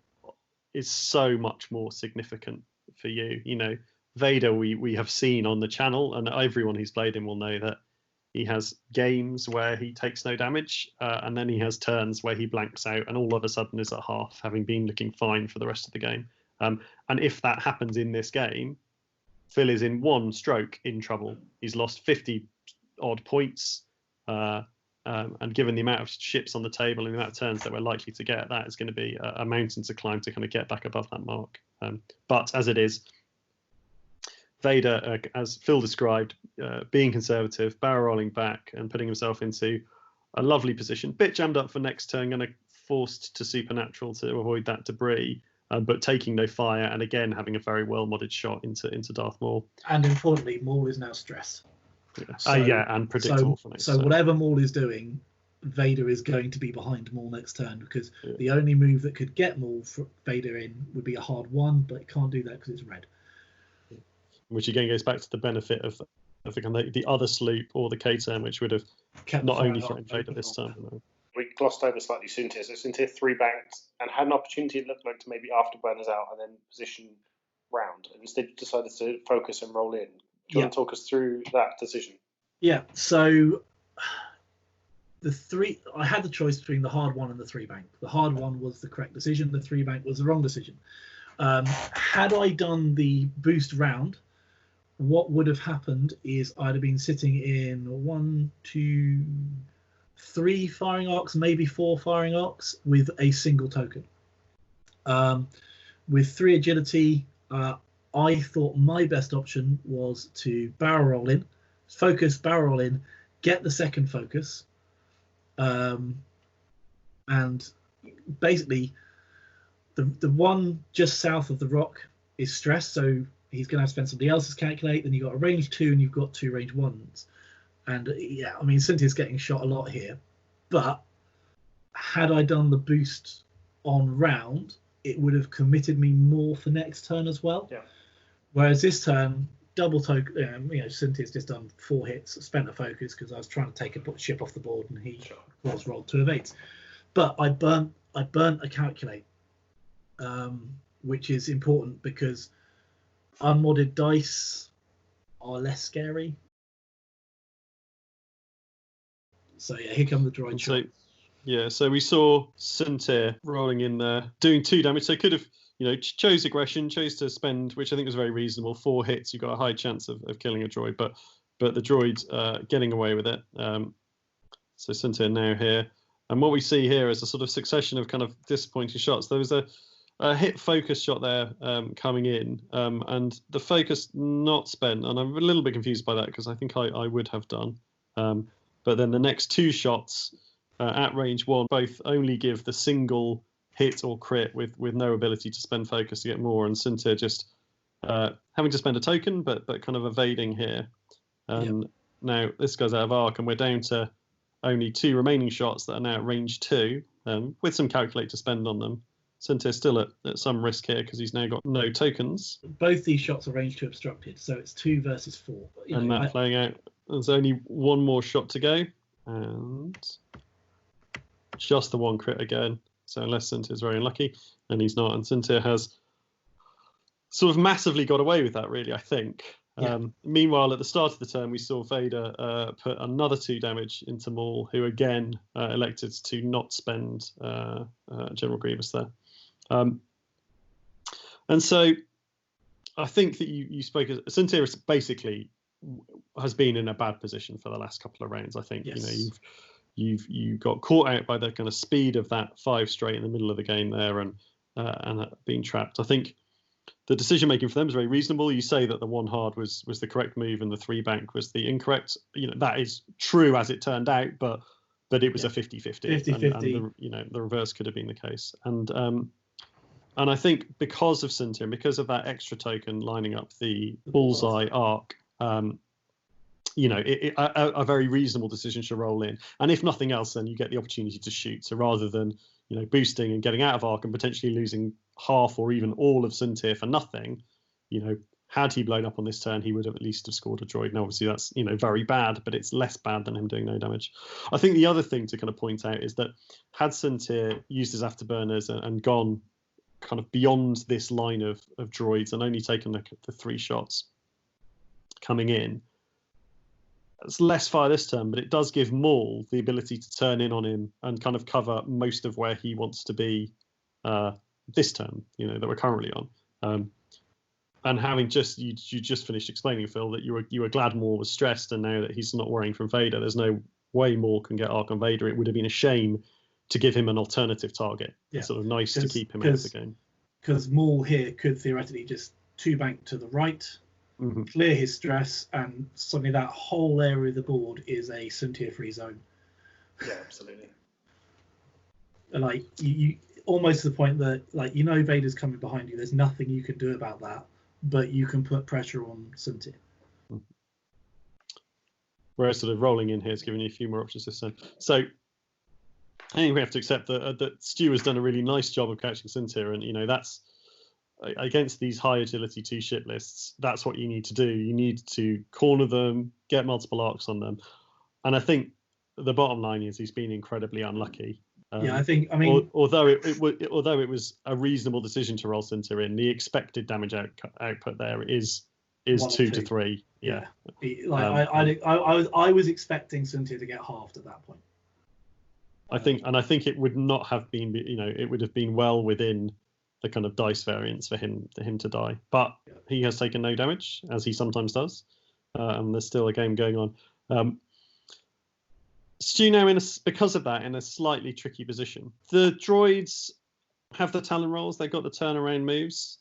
is so much more significant for you. Vader, we have seen on the channel, and everyone who's played him will know that he has games where he takes no damage, and then he has turns where he blanks out, and all of a sudden is at half, having been looking fine for the rest of the game. And if that happens in this game, Phil is in one stroke in trouble. He's lost 50 odd points. And given the amount of ships on the table and the amount of turns that we're likely to get, that is going to be a mountain to climb to kind of get back above that mark. But as it is, Vader, as Phil described, being conservative, barrel rolling back and putting himself into a lovely position. Bit jammed up for next turn, going to forced to supernatural to avoid that debris, but taking no fire, and again having a very well modded shot into Darth Maul. And importantly, Maul is now stressed. Yeah, and predictable for next turn. So whatever Maul is doing, Vader is going to be behind Maul next turn, because the only move that could get Maul for Vader in would be a hard 1, but it can't do that because it's red. Which again goes back to the benefit of the other sloop or the K-turn, which would have not only threatened Vader this time. We glossed over slightly Suntir. So Suntir 3 banked and had an opportunity, it looked like, to maybe afterburners out and then position round, and instead decided to focus and roll in. Do you want to talk us through that decision? Yeah, so I had the choice between the hard 1 and the 3 bank. The hard 1 was the correct decision, the 3 bank was the wrong decision. Had I done the boost round, what would have happened is I'd have been sitting in 1, 2, 3 firing arcs, maybe 4 firing arcs with a single token. With 3 agility, I thought my best option was to barrel roll in, focus, barrel roll in, get the second focus, and basically the one just south of the rock is stressed, so he's going to have to spend somebody else's calculate. Then you've got a range 2 and you've got 2 range 1s. And yeah, I mean, Cintia's getting shot a lot here. But had I done the boost on round, it would have committed me more for next turn as well. Yeah. Whereas this turn, double token, Cintia's just done 4 hits, spent a focus because I was trying to take a ship off the board and he was rolled 2 of 8s. But I burnt a calculate, which is important because unmodded dice are less scary. So yeah, here come the droid shots. So we saw Suntir rolling in there, doing 2 damage. So could have, chose aggression, chose to spend, which I think was very reasonable. 4 hits, you've got a high chance of killing a droid, but the droid getting away with it. So Suntir now here, and what we see here is a sort of succession of kind of disappointing shots. There was a hit focus shot there coming in, and the focus not spent, and I'm a little bit confused by that because I think I would have done. But then the next 2 shots at range 1 both only give the single hit or crit with no ability to spend focus to get more, and Suntir just having to spend a token but kind of evading here. Now this goes out of arc and we're down to only 2 remaining shots that are now at range 2 with some calculate to spend on them. Suntir's still at some risk here because he's now got no tokens. Both these shots are range 2 obstructed, so it's 2 versus 4. And that playing out, there's only 1 more shot to go, and just the 1 crit again. So unless Suntir's very unlucky, and he's not, and Suntir has sort of massively got away with that, really, I think. Meanwhile, at the start of the turn, we saw Vader put another 2 damage into Maul, who again elected to not spend General Grievous there. And so I think that you spoke. Suntir basically has been in a bad position for the last couple of rounds. I think you got caught out by the kind of speed of that 5 straight in the middle of the game there, and being trapped. I think the decision making for them is very reasonable. You say that the 1 hard was the correct move and the 3 bank was the incorrect. That is true as it turned out, but it was a 50-50. 50-50. And the reverse could have been the case. And I think because of Suntir and because of that extra token lining up the bullseye arc, a very reasonable decision to roll in. And if nothing else, then you get the opportunity to shoot. So rather than boosting and getting out of arc and potentially losing half or even all of Suntir for nothing, had he blown up on this turn, he would have at least have scored a droid. Now, obviously, that's very bad, but it's less bad than him doing no damage. I think the other thing to kind of point out is that had Suntir used his afterburners and gone kind of beyond this line of droids and only taken the 3 shots coming in, it's less fire this turn, but it does give Maul the ability to turn in on him and kind of cover most of where he wants to be this turn, that we're currently on. And having you just finished explaining, Phil, that you were glad Maul was stressed, and now that he's not worrying from Vader, there's no way Maul can get arc on Vader. It would have been a shame to give him an alternative target. Yeah, it's sort of nice to keep him out of the game. Because Maul here could theoretically just 2-bank to the right, clear his stress, and suddenly that whole area of the board is a Suntir-free zone. Yeah, absolutely. And like you almost to the point that Vader's coming behind you. There's nothing you can do about that, but you can put pressure on Suntir. Whereas sort of rolling in here is giving you a few more options this time. So I think we have to accept that Stu has done a really nice job of catching Suntir, and that's against these high agility 2-ship lists. That's what you need to do. You need to corner them, get multiple arcs on them, and I think the bottom line is he's been incredibly unlucky. I mean, although it was a reasonable decision to roll Suntir in, the expected damage output there is 2 to 3. Yeah. I was expecting Suntir to get halved at that point. I think it would not have been, it would have been well within the kind of dice variance for him to die, but he has taken no damage, as he sometimes does, and there's still a game going on. Stu now because of that in a slightly tricky position. The droids have the talon rolls, they've got the turnaround moves.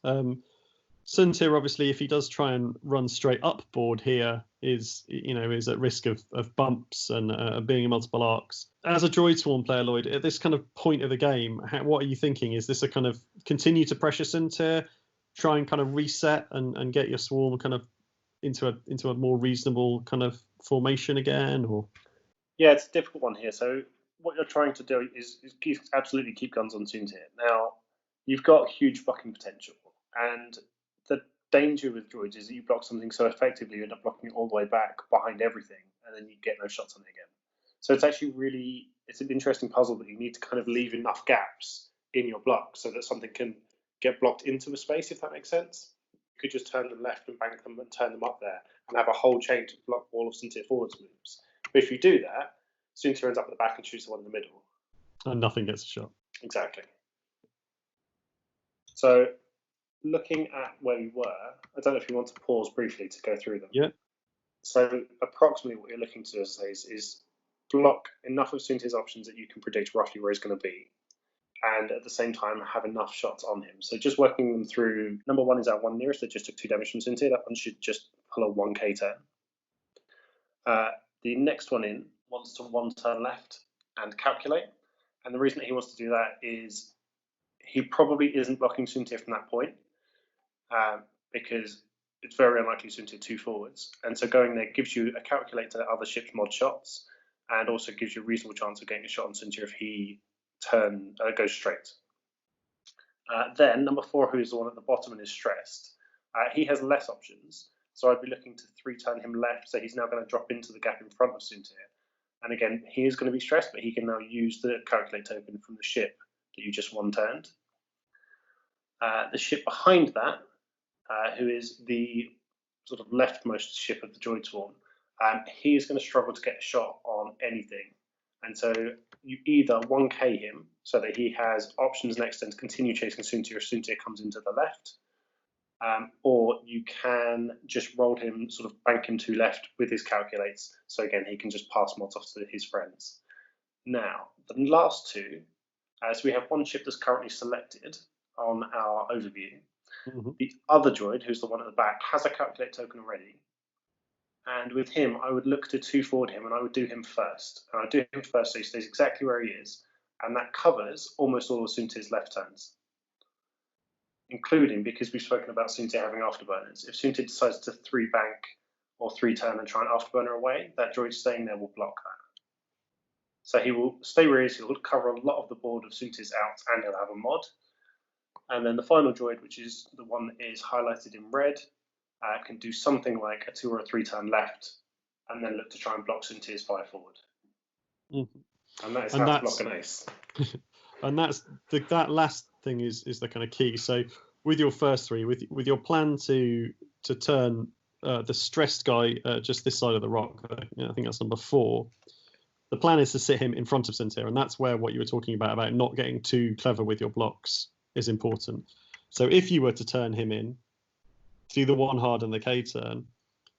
Suntir, obviously, if he does try and run straight up board here, is at risk of bumps and being in multiple arcs. As a droid swarm player, Lloyd, at this kind of point of the game, what are you thinking? Is this a kind of continue to pressure Suntir, try and kind of reset and get your swarm kind of into a more reasonable kind of formation again, or? Yeah, it's a difficult one here. So what you're trying to do is absolutely keep guns on Suntir. Now, you've got huge blocking potential, and the danger with droids is that you block something so effectively you end up blocking it all the way back behind everything, and then you get no shots on it again. So it's actually it's an interesting puzzle that you need to kind of leave enough gaps in your block so that something can get blocked into a space, if that makes sense. You could just turn them left and bank them and turn them up there and have a whole chain to block all of Suntir forwards moves. But if you do that, Suntir ends up at the back and shoots the one in the middle. And nothing gets a shot. Exactly. So looking at where we were, I don't know if you want to pause briefly to go through them. Yeah. So approximately what you're looking to do is block enough of Suntir's options that you can predict roughly where he's going to be, and at the same time have enough shots on him. So just working them through, number one is our one nearest that just took 2 damage from Suntir. That one should just pull a 1k turn. The next one in wants to 1 turn left and calculate. And the reason that he wants to do that is he probably isn't blocking Suntir from that point, because it's very unlikely Suntir 2 forwards. And so going there gives you a calculator at other ships' mod shots, and also gives you a reasonable chance of getting a shot on Suntir if he goes straight. Then number 4, who is the one at the bottom and is stressed, he has less options. So I'd be looking to 3-turn him left, so he's now going to drop into the gap in front of Suntir. And again, he is going to be stressed, but he can now use the calculate token from the ship that you just 1-turned. The ship behind that, who is the sort of leftmost ship of the droid swarm, he is going to struggle to get a shot on anything. And so you either 1k him so that he has options next turn to continue chasing Suntir if Suntir comes into the left, or you can just roll him, sort of bank him to left with his calculates. So again, he can just pass mods off to his friends. Now, the last two, so we have one ship that's currently selected on our overview. Mm-hmm. The other droid, who's the one at the back, has a calculate token already. And with him, I would look to 2-forward him, and I would do him first. And I'd do him first so he stays exactly where he is. And that covers almost all of Suntir's left turns, including, because we've spoken about Suntir having afterburners, if Suntir decides to 3-bank or 3-turn and try and afterburner away, that droid staying there will block that. So he will stay where he is, he'll cover a lot of the board of Suntir's out, and he'll have a mod. And then the final droid, which is the one that is highlighted in red, can do something like a 2 or a 3-turn left, and then look to try and block Suntir's 5 forward. Mm-hmm. And that is how to block an ace. And that's that last thing is the kind of key. So with your first 3, with your plan to turn the stressed guy just this side of the rock, I think that's number 4. The plan is to sit him in front of Suntir, and that's where what you were talking about not getting too clever with your blocks is important. So if you were to turn him in, do the 1 hard and the K turn,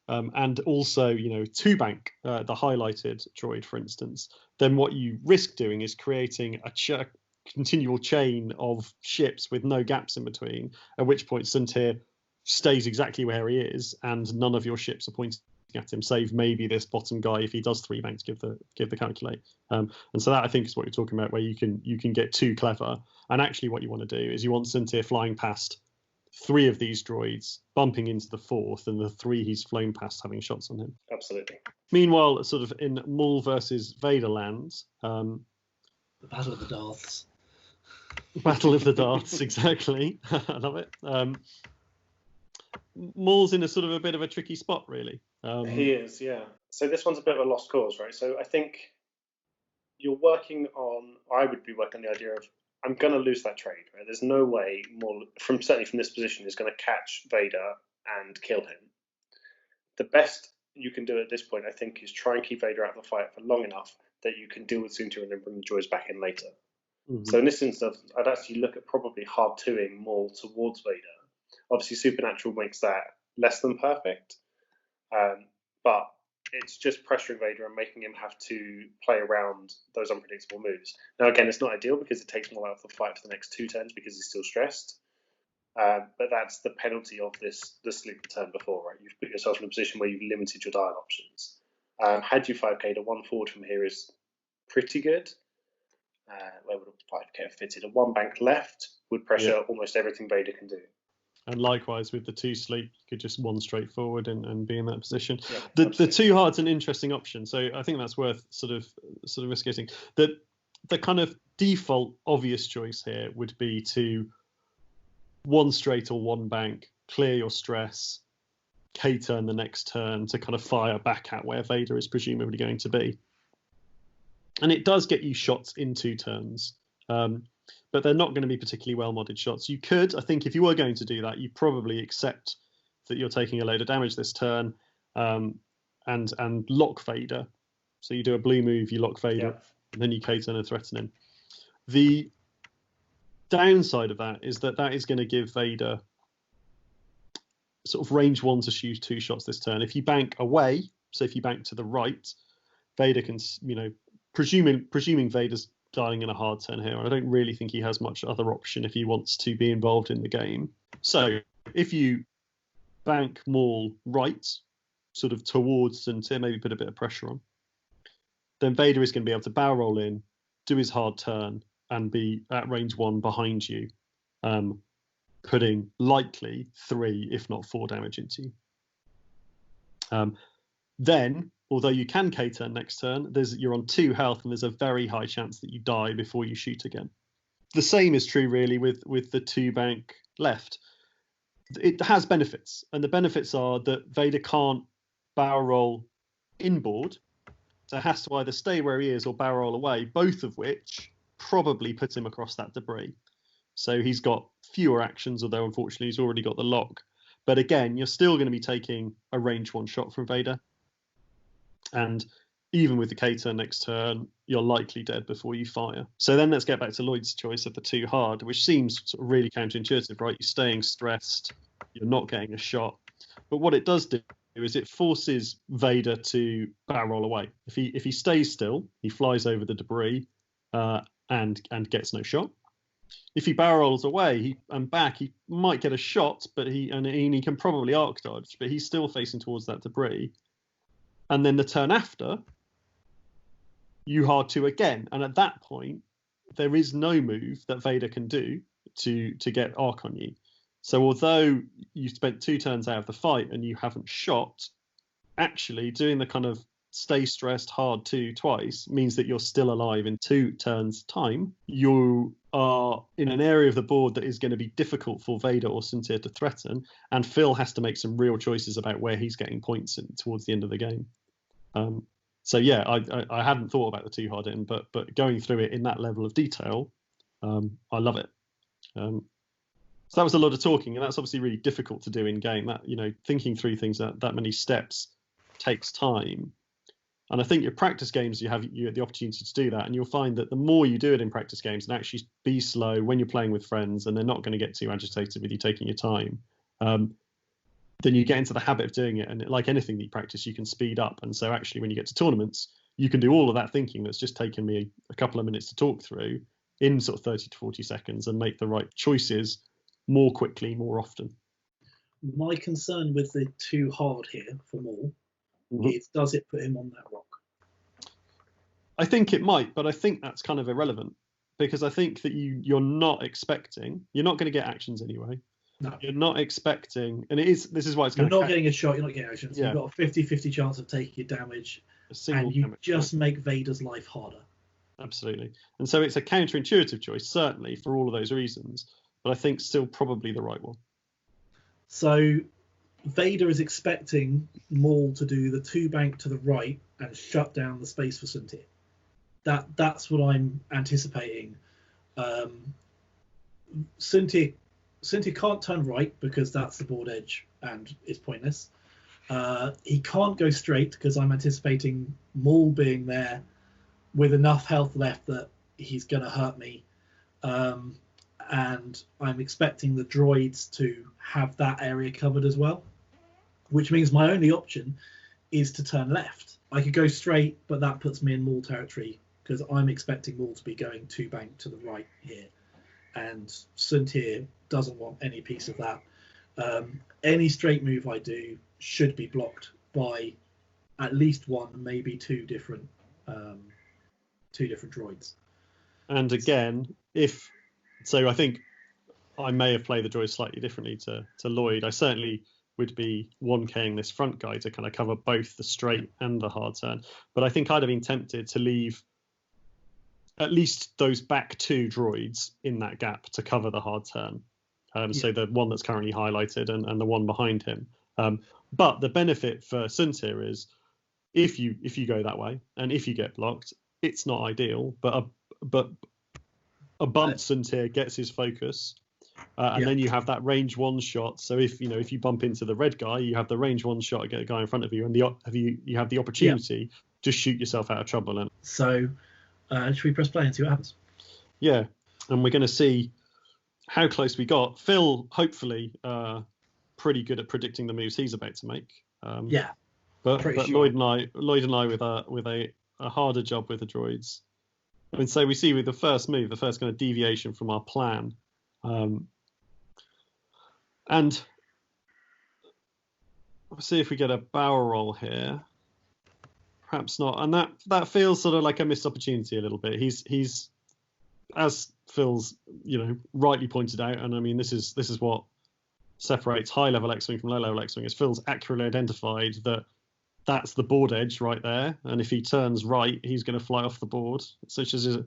and also, you know, 2 bank the highlighted droid, for instance, then what you risk doing is creating a continual chain of ships with no gaps in between, at which point Suntir stays exactly where he is, and none of your ships are pointing at him, save maybe this bottom guy if he does 3 banks, give the calculate. And so that, I think, is what you're talking about, where you can get too clever. And actually what you want to do is you want Suntir flying past 3 of these droids, bumping into the 4th, and the 3 he's flown past having shots on him. Absolutely. Meanwhile, sort of in Maul versus Vader lands, The Battle of the Darths. Battle of the Darts, exactly. I love it. Maul's in a sort of a bit of a tricky spot, really. He is, yeah. So this one's a bit of a lost cause, right? So I think you're working on, I would be working on the idea of, I'm going to lose that trade, right? There's no way Maul, certainly from this position, is going to catch Vader and kill him. The best you can do at this point, I think, is try and keep Vader out of the fight for long enough that you can deal with Suntir and then bring the droids back in later. Mm-hmm. So in this instance, I'd actually look at probably hard 2ing Maul towards Vader. Obviously, Supernatural makes that less than perfect, but it's just pressuring Vader and making him have to play around those unpredictable moves. Now, again, it's not ideal because it takes Maul out of the fight for the next 2 turns because he's still stressed. But that's the penalty of the sleeper turn before, right? You've put yourself in a position where you've limited your dial options. Had you 5K'd, a 1 forward from here is pretty good. Where would a 5K have fitted? A 1 bank left would pressure almost everything Vader can do. And likewise with the 2 sleep, you could just 1 straight forward and be in that position. Yeah, the 2 hard's an interesting option, so I think that's worth sort of investigating. The kind of default obvious choice here would be to 1 straight or 1 bank, clear your stress, K turn the next turn to kind of fire back at where Vader is presumably going to be. And it does get you shots in 2 turns. But they're not going to be particularly well-modded shots. You could, I think, if you were going to do that, you probably accept that you're taking a load of damage this turn and lock Vader. So you do a blue move, you lock Vader, and then you K-turn and threaten him. The downside of that is that is going to give Vader sort of range 1 to shoot 2 shots this turn. If you bank away, so if you bank to the right, Vader can, you know, presuming Vader's dialing in a hard turn here, I don't really think he has much other option if he wants to be involved in the game. So if you bank Maul right, sort of towards Suntir, maybe put a bit of pressure on, then Vader is going to be able to barrel roll in, do his hard turn, and be at range 1 behind you, putting likely 3, if not 4 damage into you. Then, although you can K-turn next turn, you're on 2 health and there's a very high chance that you die before you shoot again. The same is true really with the 2 bank left. It has benefits, and the benefits are that Vader can't barrel roll inboard, so has to either stay where he is or barrel roll away, both of which probably put him across that debris. So he's got fewer actions, although unfortunately he's already got the lock. But again, you're still going to be taking a range 1 shot from Vader. And even with the K-turn next turn, you're likely dead before you fire. So then let's get back to Lloyd's choice of the 2 hard, which seems sort of really counterintuitive, right? You're staying stressed, you're not getting a shot. But what it does do is it forces Vader to barrel roll away. If he stays still, he flies over the debris and gets no shot. If he barrel rolls away and back, he might get a shot, but he can probably arc dodge, but he's still facing towards that debris. And then the turn after, you hard 2 again. And at that point, there is no move that Vader can do to get arc on you. So although you spent 2 turns out of the fight and you haven't shot, actually doing the kind of stay stressed hard 2 twice means that you're still alive in 2 turns time. You are in an area of the board that is going to be difficult for Vader or Suntir to threaten, and Phil has to make some real choices about where he's getting points towards the end of the game. So yeah, I hadn't thought about the 2 hard in, but going through it in that level of detail, I love it. So that was a lot of talking, and that's obviously really difficult to do in game. That, you know, thinking through things that many steps takes time. And I think your practice games, you have the opportunity to do that, and you'll find that the more you do it in practice games and actually be slow when you're playing with friends, and they're not going to get too agitated with you taking your time, then you get into the habit of doing it. And like anything that you practice, you can speed up. And so actually, when you get to tournaments, you can do all of that thinking that's just taken me a couple of minutes to talk through in sort of 30 to 40 seconds and make the right choices more quickly, more often. My concern with the too hard here for Maul is, does it put him on that rock? I think it might, but I think that's kind of irrelevant, because I think that you're not going to get actions anyway. No. You're not expecting, and this is why it's You're not getting a shot, you're not getting actions. Yeah. You've got a 50-50 chance of taking your damage, and you just make Vader's life harder. Absolutely. And so it's a counterintuitive choice, certainly, for all of those reasons, but I think still probably the right one. So Vader is expecting Maul to do the 2-bank to the right and shut down the space for Suntir. That's what I'm anticipating. Suntir can't turn right because that's the board edge and it's pointless. He can't go straight because I'm anticipating Maul being there with enough health left that he's going to hurt me. And I'm expecting the droids to have that area covered as well, which means my only option is to turn left. I could go straight, but that puts me in Maul territory because I'm expecting Maul to be going 2-bank to the right here. And Suntir doesn't want any piece of that. Any straight move I do should be blocked by at least one, maybe two different droids. And again, I think I may have played the droid slightly differently to Lloyd. I certainly would be 1K'ing this front guy to kind of cover both the straight and the hard turn. But I think I'd have been tempted to leave at least those back 2 droids in that gap to cover the hard turn. So the one that's currently highlighted and the one behind him. But the benefit for Suntir is if you go that way and if you get blocked, it's not ideal, but a bump Suntir gets his focus, and then you have that range 1 shot. So if you bump into the red guy, you have the range 1 shot to get a guy in front of you, and you have the opportunity to shoot yourself out of trouble. And so should we press play and see what happens? Yeah, and we're going to see how close we got. Phil, hopefully, pretty good at predicting the moves he's about to make. But sure. Lloyd and I with a harder job with the droids. And so we see with the first move, the first kind of deviation from our plan. And we'll see if we get a barrel roll here. Perhaps not. And that feels sort of like a missed opportunity a little bit. He's as Phil's rightly pointed out, and I mean this is what separates high level X-Wing from low level X-Wing, is Phil's accurately identified that that's the board edge right there, and if he turns right, he's going to fly off the board. Such as a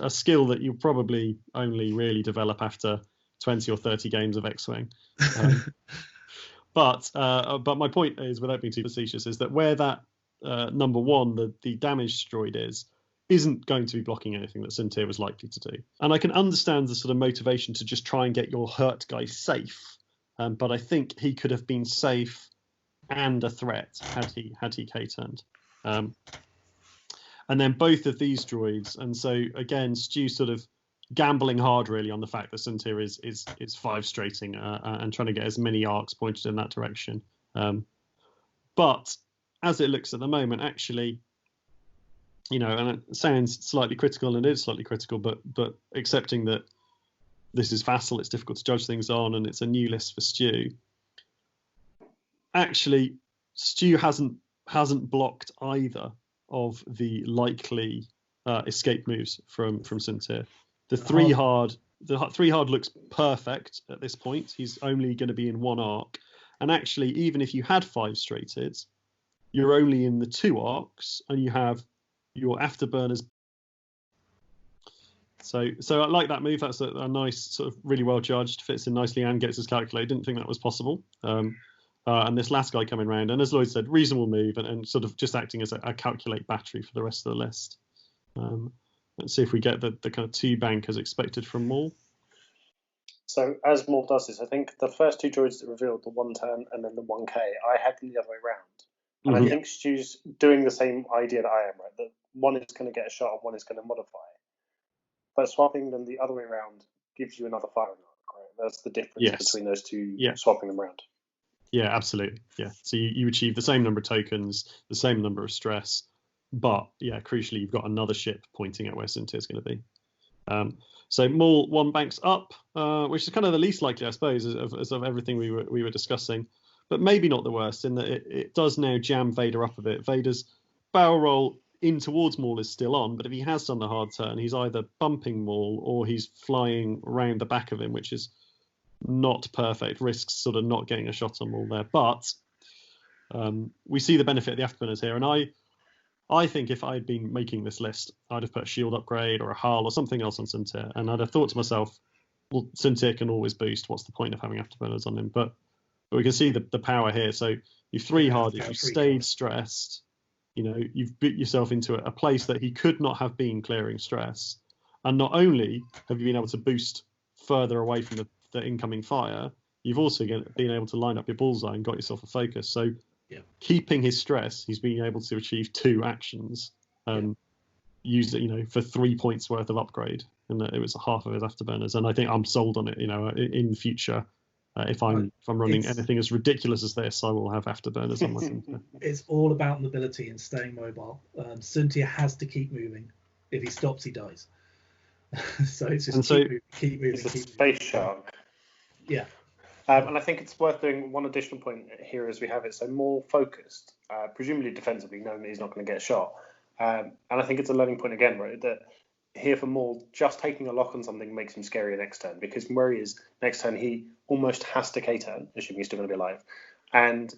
skill that you probably only really develop after 20 or 30 games of X-Wing. But my point is, without being too facetious, is that where that number 1, the damage droid isn't going to be blocking anything that Suntir was likely to do. And I can understand the sort of motivation to just try and get your hurt guy safe, but I think he could have been safe and a threat had he K-turned. And then both of these droids, and so again, Stu sort of gambling hard really on the fact that Suntir is 5-straighting and trying to get as many arcs pointed in that direction. But as it looks at the moment, actually, and it sounds slightly critical, and it is slightly critical, but accepting that this is Vassal, it's difficult to judge things on, and it's a new list for Stu. Actually, Stu hasn't blocked either of the likely escape moves from Suntir. The 3 hard looks perfect at this point. He's only going to be in 1 arc, and actually, even if you had 5-straighted, you're only in the 2 arcs, and you have your afterburners. So I like that move. That's a nice sort of really well judged, fits in nicely and gets us calculated. Didn't think that was possible. And this last guy coming round, and as Lloyd said, reasonable move and sort of just acting as a calculate battery for the rest of the list. Let's see if we get the kind of 2-bank as expected from Maul. So as Maul does this, I think the first 2 droids that revealed, the 1 turn and then the 1K, I had them the other way around. And I think Stu's doing the same idea that I am, right? That one is going to get a shot and one is going to modify. But swapping them the other way around gives you another firing arc, right? That's the difference between those two, swapping them around. Yeah, absolutely. Yeah. So you achieve the same number of tokens, the same number of stress, but crucially, you've got another ship pointing at where Suntir is going to be. So Maul one banks up, which is kind of the least likely, I suppose, of everything we were discussing, but maybe not the worst in that it does now jam Vader up a bit. Vader's barrel roll in towards Maul is still on, but if he has done the hard turn, he's either bumping Maul or he's flying around the back of him, which is not perfect. Risks sort of not getting a shot on Maul there, but we see the benefit of the afterburners here, and I think if I'd been making this list, I'd have put a shield upgrade or a hull or something else on Suntir, and I'd have thought to myself, well, Suntir can always boost. What's the point of having afterburners on him? But we can see the power here. So you've 3 hard, if you stayed stressed, you've bit yourself into a place that he could not have been clearing stress. And not only have you been able to boost further away from the incoming fire, you've also been able to line up your bullseye and got yourself a focus. So keeping his stress, he's been able to achieve 2 actions, use it, for 3 points worth of upgrade, and it was half of his afterburners. And I think I'm sold on it. In the future, if I'm running anything as ridiculous as this, I will have afterburners on my Suntir. It's all about mobility and staying mobile. Suntir has to keep moving. If he stops, he dies. So it's just keep moving. It's a space shark. Yeah. And I think it's worth doing one additional point here as we have it. So more focused, presumably defensively, knowing that he's not going to get shot. And I think it's a learning point again, right? That here for Maul, just taking a lock on something makes him scarier next turn, because from where he is next turn, he almost has to K-turn, assuming he's still going to be alive. And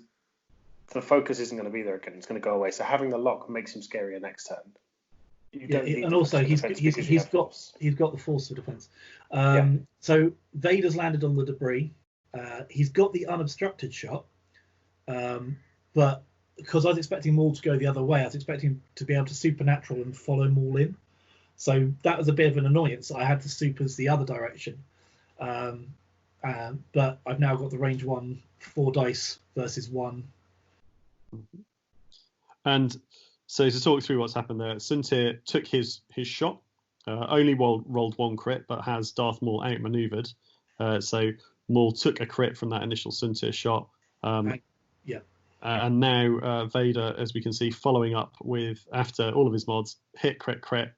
the focus isn't going to be there again. It's going to go away. So having the lock makes him scarier next turn. And also he's got the force for defense. So Vader's landed on the debris. He's got the unobstructed shot, but because I was expecting Maul to go the other way, I was expecting him to be able to supernatural and follow Maul in. So that was a bit of an annoyance. I had to supers the other direction, but I've now got the range 1 4 dice versus 1. And so to talk through what's happened there, Suntir took his shot, only rolled 1 crit, but has Darth Maul outmaneuvered. So Maul took a crit from that initial Suntir shot. And now Vader, as we can see, following up with, after all of his mods, hit, crit.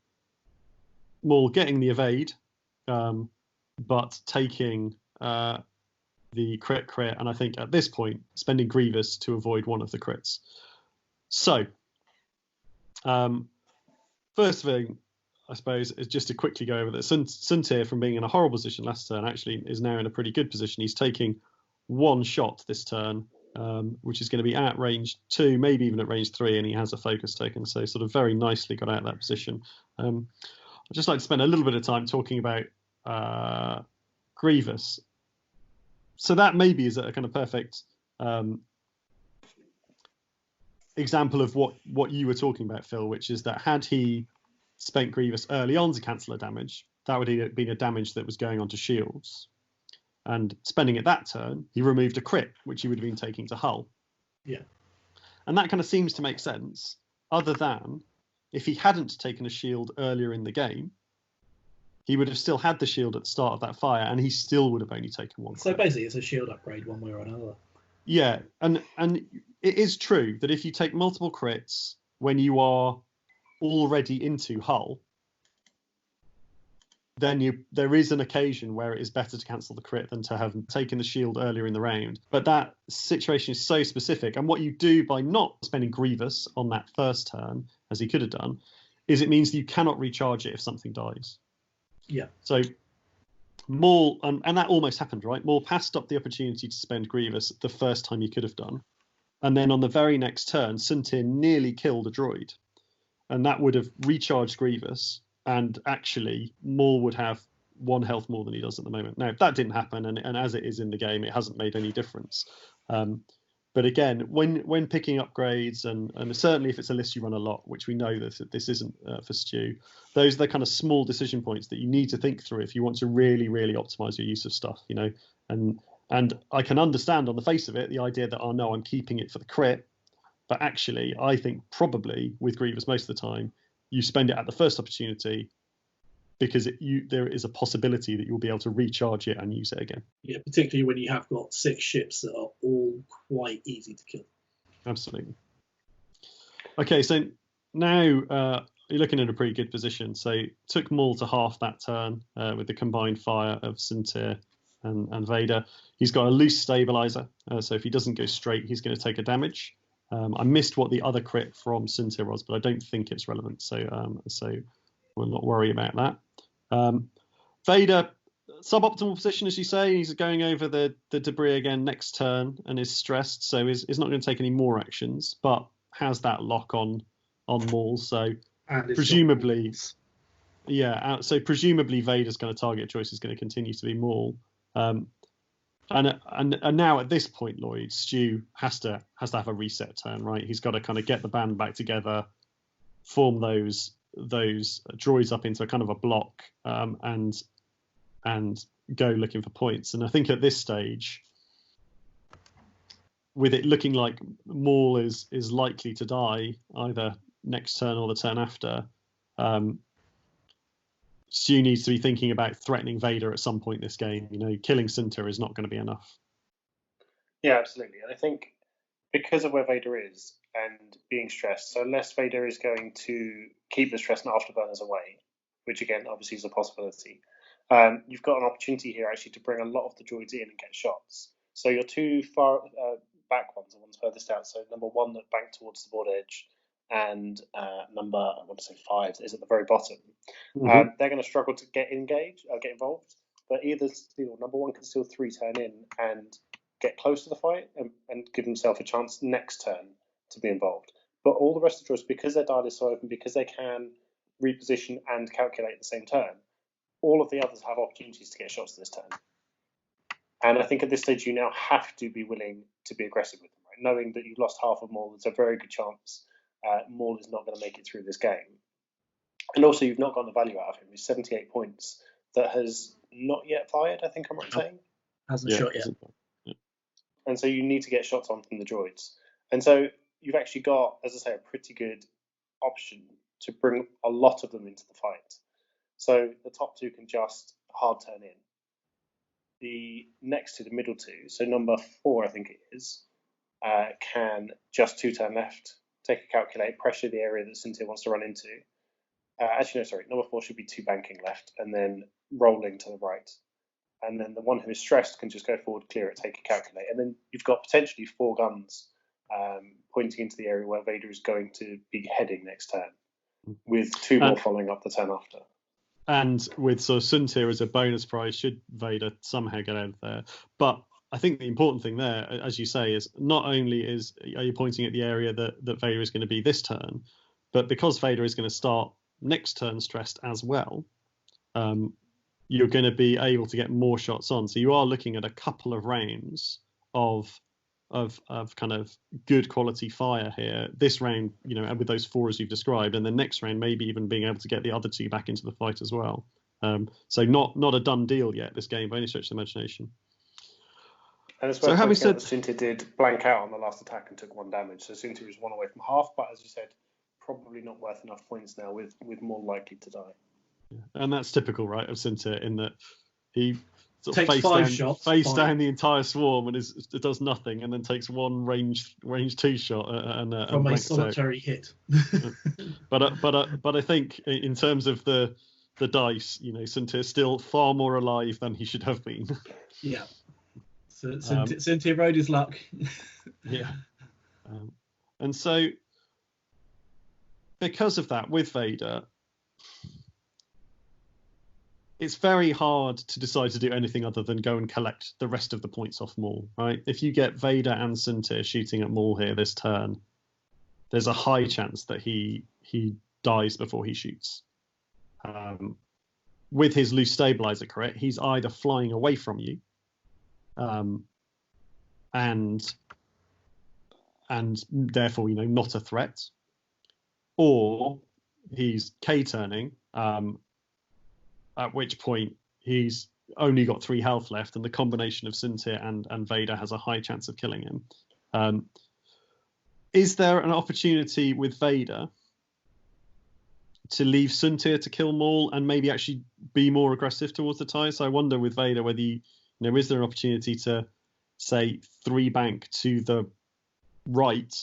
Maul getting the evade, but taking the crit, and I think at this point, spending Grievous to avoid one of the crits. So, first thing, I suppose, is just to quickly go over that Suntir, from being in a horrible position last turn, actually is now in a pretty good position. He's taking 1 shot this turn, which is going to be at range 2, maybe even at range 3, and he has a focus token, so sort of very nicely got out of that position. I'd just like to spend a little bit of time talking about Grievous. So that maybe is a kind of perfect example of what you were talking about, Phil, which is that had he spent Grievous early on to cancel a damage, that would have been a damage that was going on to shields. And spending it that turn, he removed a crit, which he would have been taking to hull. Yeah. And that kind of seems to make sense, other than if he hadn't taken a shield earlier in the game, he would have still had the shield at the start of that fire, and he still would have only taken 1 crit. So basically, it's a shield upgrade one way or another. Yeah, and it is true that if you take multiple crits when you are already into hull, then there is an occasion where it is better to cancel the crit than to have taken the shield earlier in the round. But that situation is so specific, and what you do by not spending Grievous on that first turn, as he could have done, is it means that you cannot recharge it if something dies. Yeah. So Maul, and that almost happened, right? Maul passed up the opportunity to spend Grievous the first time he could have done. And then on the very next turn, Suntir nearly killed a droid. And that would have recharged Grievous. And actually, Maul would have 1 health more than he does at the moment. Now, that didn't happen. And as it is in the game, it hasn't made any difference. But again, when picking upgrades, and certainly if it's a list you run a lot, which we know that this isn't for Stu, those are the kind of small decision points that you need to think through if you want to really, really optimize your use of stuff, And I can understand on the face of it the idea that, oh no, I'm keeping it for the crit, But actually, I think probably with Grievous most of the time, you spend it at the first opportunity because there is a possibility that you'll be able to recharge it and use it again. Yeah, particularly when you have got 6 ships that are all quite easy to kill. Absolutely. Okay, so now you're looking in a pretty good position. So took Maul to half that turn with the combined fire of Sintir and Vader. He's got a loose stabilizer, so if he doesn't go straight, he's going to take a damage. I missed what the other crit from Sintir was, but I don't think it's relevant, so we'll not worry about that. Vader, suboptimal position, as you say. He's going over the debris again next turn and is stressed, so is not going to take any more actions, but has that lock on Maul. So presumably, so presumably Vader's kind of target choice is going to continue to be Maul. And now at this point, Lloyd, Stu has to have a reset turn, right? He's got to kind of get the band back together, form those droids up into a kind of a block, and go looking for points. And I think at this stage, with it looking like Maul is likely to die either next turn or the turn after, Stu needs to be thinking about threatening Vader at some point this game. Killing Sintir is not going to be enough. Yeah, absolutely. And I think because of where Vader is and being stressed, so unless Vader is going to keep the stress and afterburners away, which again obviously is a possibility, you've got an opportunity here actually to bring a lot of the droids in and get shots. So your two far back ones, the ones furthest out, so number 1 that bank towards the board edge, and number, I want to say 5 is at the very bottom. Mm-hmm. They're going to struggle to get involved, but either number 1 can still 3 turn in and get close to the fight and give himself a chance next turn to be involved. But all the rest of the droids, because their dial is so open, because they can reposition and calculate at the same turn, all of the others have opportunities to get shots this turn. And I think at this stage you now have to be willing to be aggressive with them, right? Knowing that you've lost half of Maul, there's a very good chance Maul is not going to make it through this game. And also you've not got the value out of him. He's 78 points that has not yet fired, I think I'm right saying. Hasn't shot yet. Yeah. And so you need to get shots on from the droids. And so you've actually got, as I say, a pretty good option to bring a lot of them into the fight. So the top 2 can just hard turn in. The next 2, the middle 2, so number 4 I think it is, can just 2 turn left, take a calculate, pressure the area that Sintir wants to run into. Actually, no, sorry, number 4 should be 2 banking left and then rolling to the right. And then the one who is stressed can just go forward, clear it, take a calculate. And then you've got potentially 4 guns pointing into the area where Vader is going to be heading next turn, with 2 more following up the turn after. And with sort of Sintir as a bonus prize, should Vader somehow get out of there. But I think the important thing there, as you say, is not only are you pointing at the area that Vader is going to be this turn, but because Vader is going to start next turn stressed as well, you're going to be able to get more shots on. So you are looking at a couple of rounds of kind of good quality fire here. This round, with those 4 as you've described, and the next round maybe even being able to get the other 2 back into the fight as well. So not a done deal yet, this game, by any stretch of the imagination. And it's worth pointing out that Sintir did blank out on the last attack and took 1 damage. So Sintir is 1 away from half, but as you said, probably not worth enough points now with more likely to die. Yeah. And that's typical, right, of Sintir in that he sort of face down the entire swarm and it does nothing, and then takes 1 range 2 shot from a solitary hit. but I think in terms of the dice, Sintir's still far more alive than he should have been. Yeah. So Sintir rode his luck. Yeah. And so because of that, with Vader, it's very hard to decide to do anything other than go and collect the rest of the points off Maul, right? If you get Vader and Sintir shooting at Maul here this turn, there's a high chance that he dies before he shoots. With his loose stabilizer crit, he's either flying away from you, and therefore not a threat, or he's K-turning, at which point he's only got 3 health left, and the combination of Sintir and Vader has a high chance of killing him. is there an opportunity with Vader to leave Suntir to kill Maul and maybe actually be more aggressive towards the TIE? So I wonder with Vader whether is there an opportunity to, say, 3-bank to the right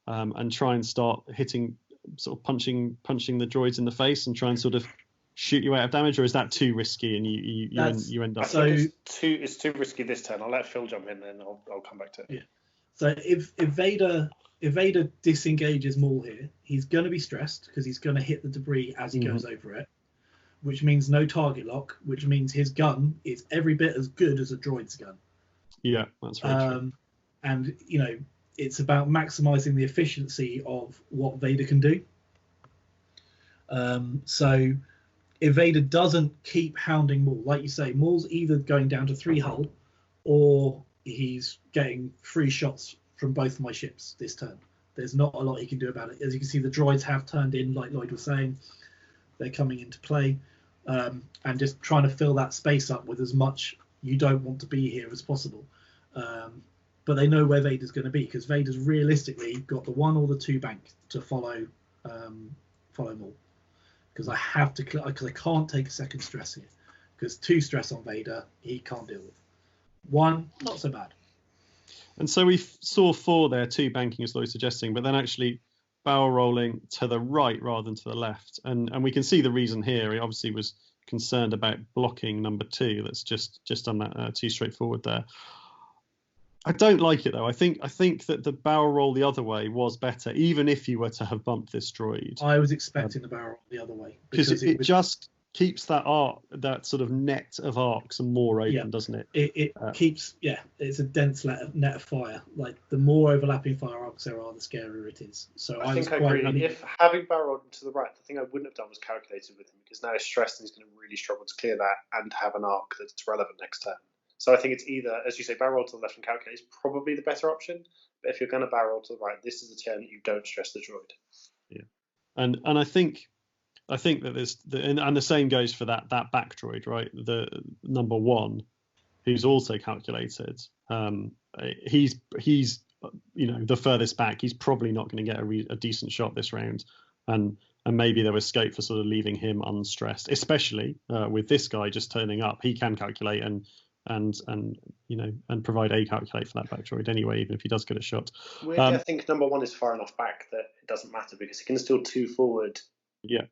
and try and start hitting, sort of punching the droids in the face and try and sort of shoot you out of damage, or is that too risky and you end up? It's too risky this turn. I'll let Phil jump in, then I'll come back to it. Yeah. So if Vader disengages Maul here, he's going to be stressed because he's going to hit the debris as he goes over it, which means no target lock, which means his gun is every bit as good as a droid's gun. Yeah, that's very true. And it's about maximizing the efficiency of what Vader can do. So if Vader doesn't keep hounding Maul, like you say, Maul's either going down to 3 hull or he's getting 3 shots from both of my ships this turn. There's not a lot he can do about it. As you can see, the droids have turned in, like Lloyd was saying. They're coming into play, and just trying to fill that space up with as much you don't want to be here as possible. But they know where Vader's going to be, because Vader's realistically got the 1 or the 2 bank to follow Maul. Because I have to, because I can't take a second stress here. Because 2 stress on Vader, he can't deal with. 1, not so bad. And so we saw 4 there, 2 banking as Lloyd's suggesting, but then actually barrel rolling to the right rather than to the left. And we can see the reason here. He obviously was concerned about blocking number 2. That's just on that too straightforward there. I don't like it though. I think that the barrel roll the other way was better, even if you were to have bumped this droid. I was expecting the barrel roll the other way because it just keeps that arc, that sort of net of arcs, and more open, doesn't it? It keeps, it's a dense net of fire. Like the more overlapping fire arcs there are, the scarier it is. So I think I agree. If having barreled to the right, the thing I wouldn't have done was calculated with him, because now he's stressed and he's going to really struggle to clear that and have an arc that's relevant next turn. So I think it's either, as you say, barrel to the left and calculate is probably the better option. But if you're going to barrel to the right, this is the turn that you don't stress the droid. Yeah, and I think that there's and the same goes for that back droid, right? The number 1, who's also calculated. He's the furthest back. He's probably not going to get a decent shot this round, and maybe there was scope for sort of leaving him unstressed, especially with this guy just turning up. He can calculate and provide a calculate for that back droid anyway, even if he does get a shot. Weirdly, I think number 1 is far enough back that it doesn't matter, because he can still 2 forward. Yeah.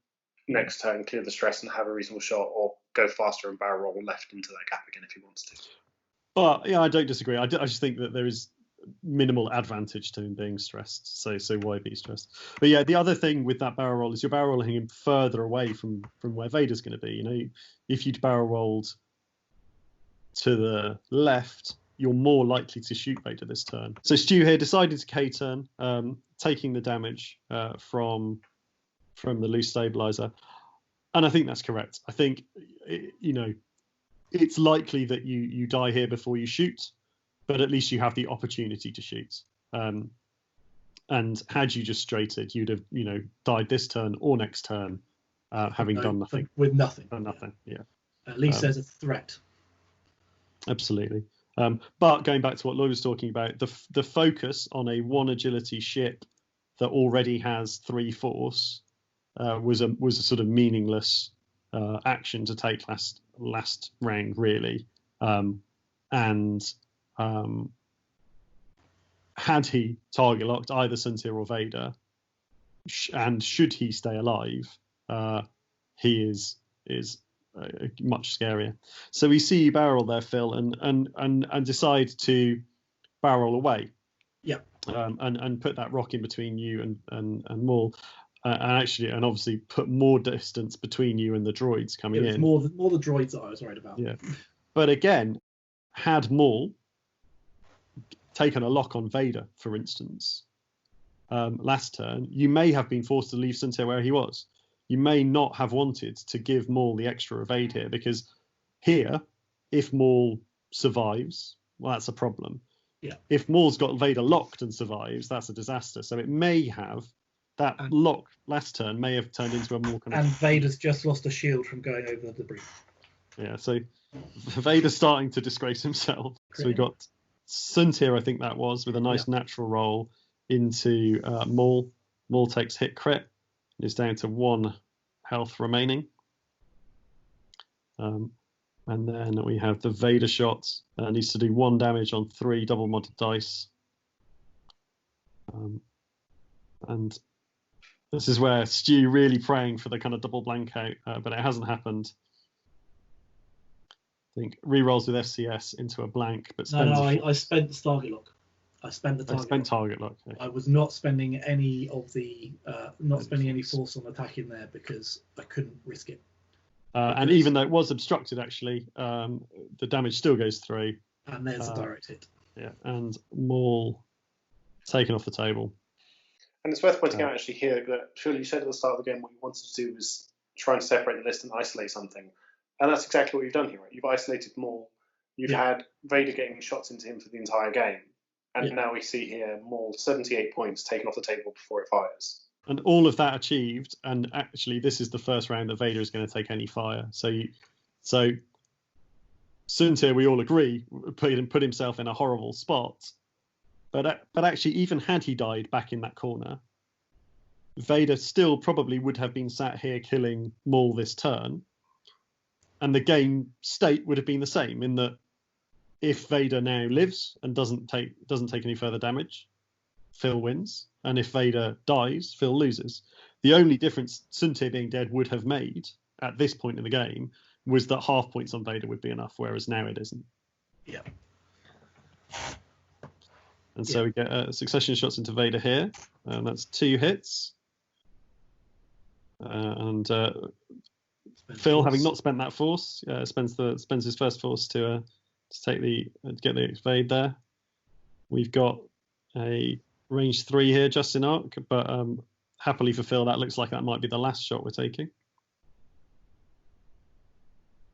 Next turn, clear the stress and have a reasonable shot, or go faster and barrel roll left into that gap again if he wants to. But yeah, I don't disagree. I just think that there is minimal advantage to him being stressed. So why be stressed? But yeah, the other thing with that barrel roll is you're barrel rolling him further away from where Vader's going to be. If you'd barrel rolled to the left, you're more likely to shoot Vader this turn. So Stu here decided to K-turn, taking the damage from the loose stabilizer, and I think that's correct. I think it's likely that you die here before you shoot, but at least you have the opportunity to shoot. And had you just straighted, you'd have died this turn or next turn, having done nothing. With nothing. Done nothing. Yeah. At least there's a threat. Absolutely. But going back to what Lloyd was talking about, the focus on a 1 agility ship that already has 3 force was a sort of meaningless action to take last round, really. And had he target locked either Suntir or Vader, and should he stay alive, he is much scarier. So we see you barrel there, Phil, and decide to barrel away. Yeah. And put that rock in between you and Maul. And obviously put more distance between you and the droids coming in. More the droids that I was worried about. Yeah. But again, had Maul taken a lock on Vader, for instance, last turn, you may have been forced to leave Suntir where he was. You may not have wanted to give Maul the extra evade here, because here, if Maul survives, well, that's a problem. Yeah. If Maul's got Vader locked and survives, that's a disaster. So it may have, that lock last turn may have turned into a more kind of... And Vader's just lost a shield from going over the debris. Yeah, so Vader's starting to disgrace himself. So we got Suntir, I think that was, with a nice natural roll. into Maul. Maul takes hit crit. Is down to 1 health remaining. And then we have the Vader shot. Needs to do 1 damage on 3 double modded dice. And this is where Stu really praying for the kind of double blank out, but it hasn't happened. I think re-rolls with FCS into a blank, but I spent the target lock. I spent the target lock. Okay. I was not spending any of the spending any force on attacking there because I couldn't risk it. And even though it was obstructed, actually, the damage still goes through. And there's a direct hit. Yeah, and Maul taken off the table. And it's worth pointing out actually here that surely you said at the start of the game what you wanted to do was try and separate the list and isolate something. And that's exactly what you've done here, right? You've isolated Maul. You've had Vader getting shots into him for the entire game. And now we see here Maul 78 points taken off the table before it fires. And all of that achieved, and actually this is the first round that Vader is going to take any fire. So Suntir, we all agree, put himself in a horrible spot. But actually, even had he died back in that corner, Vader still probably would have been sat here killing Maul this turn. And the game state would have been the same, in that if Vader now lives and doesn't take any further damage, Phil wins. And if Vader dies, Phil loses. The only difference Suntir being dead would have made at this point in the game was that half points on Vader would be enough, whereas now it isn't. Yeah. And so we get a succession shots into Vader here. And that's 2 hits. And Phil, having not spent that force, spends his first force to get the evade there. We've got a range 3 here, just in arc, but happily for Phil, that looks like that might be the last shot we're taking.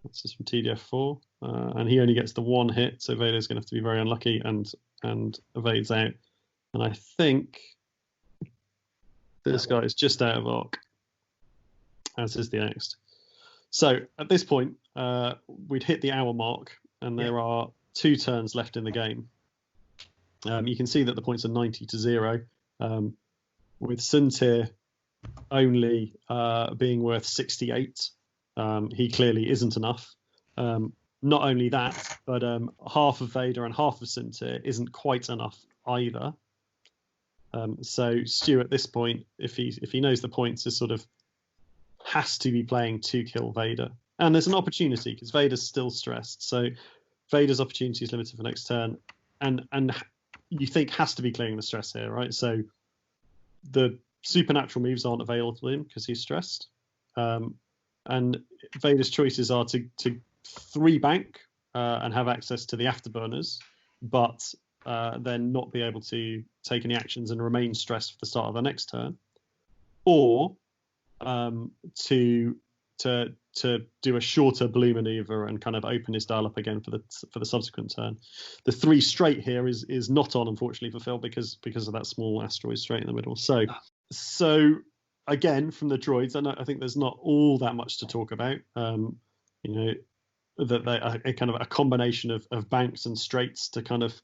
That's just from TDF4, and he only gets the 1 hit, so Vader's going to have to be very unlucky and evades out. And I think this guy is just out of arc, as is the next. So at this point, we'd hit the hour mark, and there are 2 turns left in the game. You can see that the points are 90-0, with Suntir only being worth 68. He clearly isn't enough. Not only that, but half of Vader and half of Suntir isn't quite enough either. So Stu, at this point, if he knows the points, is sort of has to be playing to kill Vader. And there's an opportunity because Vader's still stressed. So Vader's opportunity is limited for next turn, and you think has to be clearing the stress here, right? So the supernatural moves aren't available to him because he's stressed. And Vader's choices are to 3 bank and have access to the afterburners, but then not be able to take any actions and remain stressed for the start of the next turn, or to do a shorter blue maneuver and kind of open his dial up again for the subsequent turn. The 3 straight here is not on, unfortunately, for Phil because of that small asteroid straight in the middle. So again, from the droids, I think there's not all that much to talk about. That they are a kind of a combination of banks and straights to kind of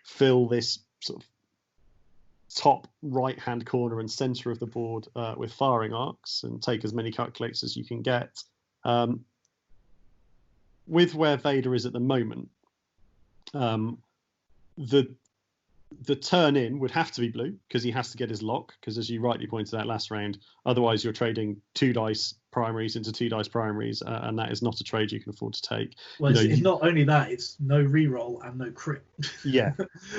fill this sort of top right-hand corner and center of the board with firing arcs and take as many calculates as you can get. With where Vader is at the moment, the turn in would have to be blue because he has to get his lock, because as you rightly pointed out last round, otherwise you're trading 2 dice primaries into 2 dice primaries, and that is not a trade you can afford to take. Well, it's not only that, it's no reroll and no crit. Yeah,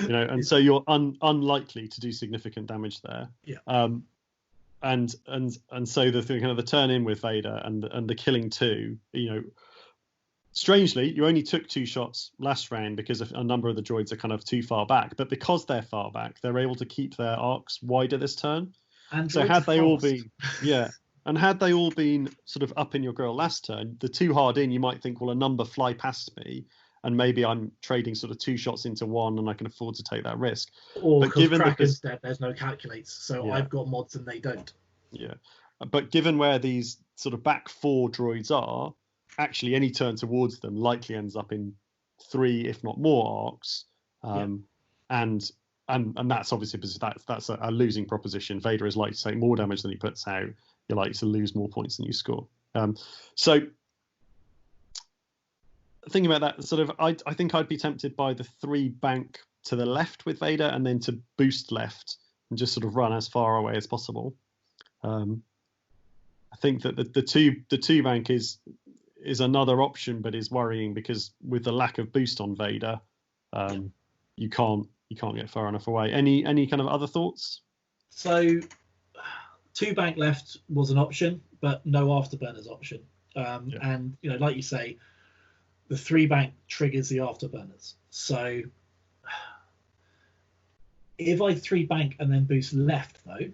and so you're unlikely to do significant damage there. Yeah. And so the kind of the turn in with Vader and the killing 2, strangely, you only took 2 shots last round because a number of the droids are kind of too far back. But because they're far back, they're able to keep their arcs wider this turn. And so had they all been sort of up in your grill last turn, the 2 hard in, you might think, well, a number fly past me, and maybe I'm trading sort of 2 shots into 1, and I can afford to take that risk. Or because Cracker's dead, there's no calculates, so I've got mods and they don't. Yeah, but given where these sort of back 4 droids are, actually any turn towards them likely ends up in 3, if not more, arcs. And and that's obviously because that's a losing proposition. Vader is likely to take more damage than he puts out. You're likely to lose more points than you score. So thinking about that, sort of, I think I'd be tempted by the 3 bank to the left with Vader, and then to boost left and just sort of run as far away as possible. I think that the two bank is another option, but is worrying because with the lack of boost on Vader, you can't get far enough away. Any kind of other thoughts? So 2 bank left was an option, but no afterburners option. And like you say, the 3 bank triggers the afterburners. So if I 3 bank and then boost left, though,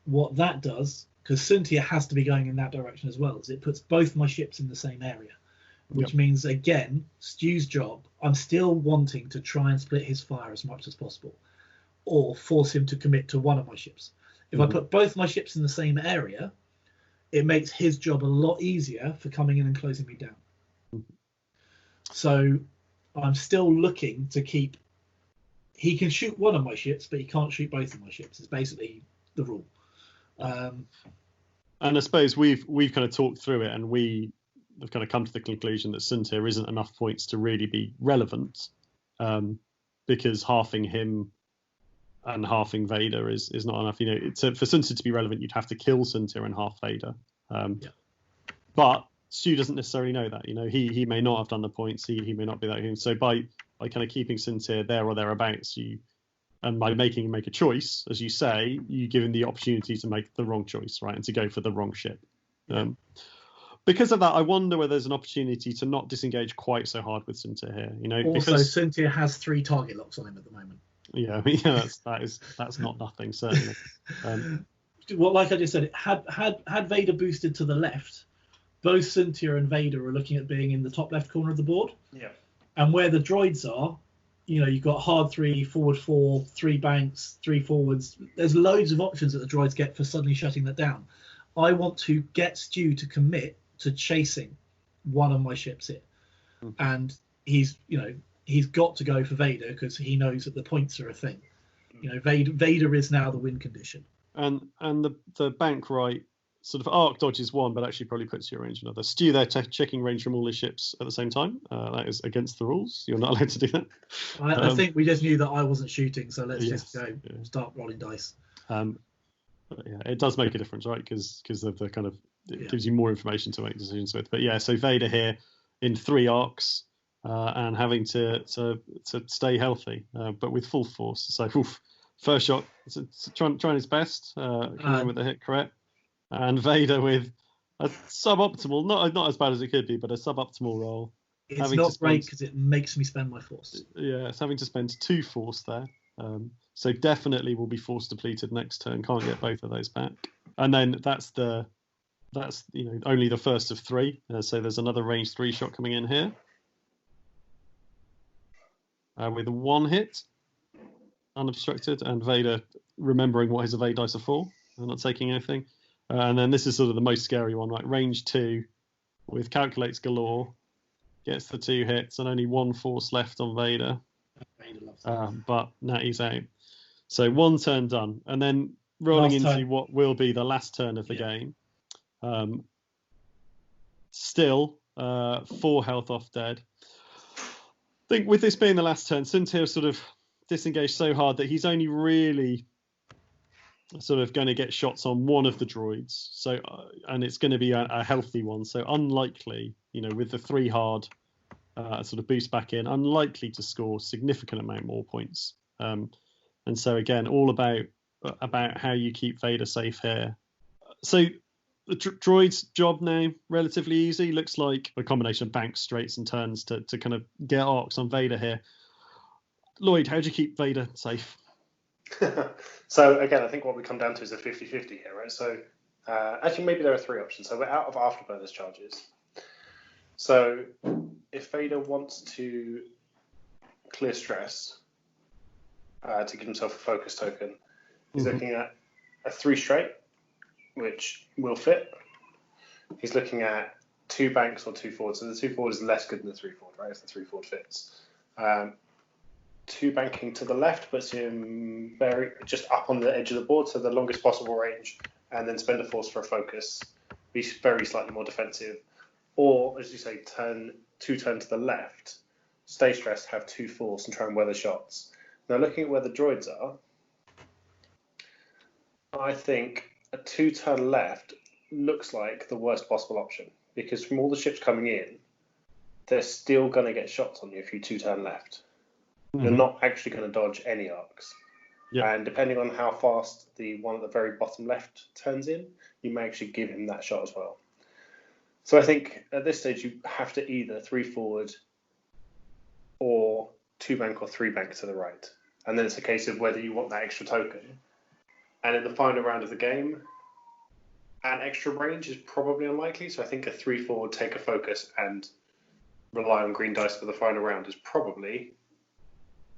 what that does, because Cynthia has to be going in that direction as well, is it puts both my ships in the same area, which means, again, Stu's job, I'm still wanting to try and split his fire as much as possible, or force him to commit to one of my ships. If I put both my ships in the same area, it makes his job a lot easier for coming in and closing me down. So I'm still looking to keep... He can shoot one of my ships, but he can't shoot both of my ships. It's basically the rule. And I suppose we've kind of talked through it, and we have kind of come to the conclusion that Cynthia isn't enough points to really be relevant, because halving him and halving Vader is not enough. For Cynthia to be relevant, you'd have to kill Cynthia and half Vader. But Stu doesn't necessarily know that. He may not have done the points. He may not be that good. So by kind of keeping Cynthia there or thereabouts, and by making him make a choice, as you say, you give him the opportunity to make the wrong choice, right, and to go for the wrong ship. Because of that, I wonder whether there's an opportunity to not disengage quite so hard with Cynthia here. Also, Cynthia has 3 target locks on him at the moment. Yeah, that's not nothing, certainly. Well, like I just said, had Vader boosted to the left, both Cynthia and Vader are looking at being in the top left corner of the board. Yeah. And where the droids are, you've got hard 3, forward 4, 3 banks, 3 forwards. There's loads of options that the droids get for suddenly shutting that down. I want to get Stu to commit to chasing one of my ships here. And he's got to go for Vader because he knows that the points are a thing. Vader is now the win condition. And the bank right sort of arc dodges one, but actually probably puts you at range another. Stu there checking range from all his ships at the same time. That is against the rules. You're not allowed to do that. I think we just knew that I wasn't shooting, so let's just go start rolling dice. But it does make a difference, right? Because of the kind of gives you more information to make decisions with. But so Vader here in 3 arcs and having to stay healthy, but with full force. So first shot, trying his best, coming with the hit correct. And Vader with a suboptimal, not as bad as it could be, but a suboptimal roll. It's not great because it makes me spend my force. Yeah, it's having to spend 2 force there. So definitely will be force depleted next turn. Can't get both of those back. And then that's only the first of 3. So there's another range 3 shot coming in here with 1 hit, unobstructed, and Vader remembering what his evade dice are for and not taking anything. And then this is sort of the most scary one, right? Range 2 with calculates galore, gets the 2 hits and only 1 force left on Vader. Vader loves that. But Natty's out. So 1 turn done. And then rolling into what will be the last turn of the game. Still 4 health off dead. I think with this being the last turn, Cynthia sort of disengaged so hard that he's only really sort of going to get shots on one of the droids. So and it's going to be a healthy one. So unlikely, with the 3 hard sort of boost back in, unlikely to score significant amount more points. And so again, all about how you keep Vader safe here. So the droid's job now relatively easy. Looks like a combination of banks, straights, and turns to kind of get arcs on Vader here. Lloyd, how do you keep Vader safe? So again, I think what we come down to is a 50-50 here, right? So actually, maybe there are 3 options. So we're out of afterburners charges. So if Vader wants to clear stress to give himself a focus token, he's looking at a 3 straight, which will fit. He's looking at 2 banks or 2 forwards. So the 2 forward is less good than the 3 forward, right? If the 3 forward fits. 2 banking to the left puts him just up on the edge of the board, so the longest possible range, and then spend a force for a focus. Be very slightly more defensive. Or, as you say, turn to the left, stay stressed, have 2 force, and try and weather shots. Now, looking at where the droids are, I think a 2-turn left looks like the worst possible option, because from all the ships coming in, they're still going to get shots on you if you 2-turn left. You're not actually going to dodge any arcs. Yeah. And depending on how fast the one at the very bottom left turns in, you may actually give him that shot as well. So I think at this stage you have to either 3 forward or 2 bank or 3 bank to the right. And then it's a case of whether you want that extra token. And in the final round of the game, an extra range is probably unlikely. So I think a 3 forward, take a focus, and rely on green dice for the final round is probably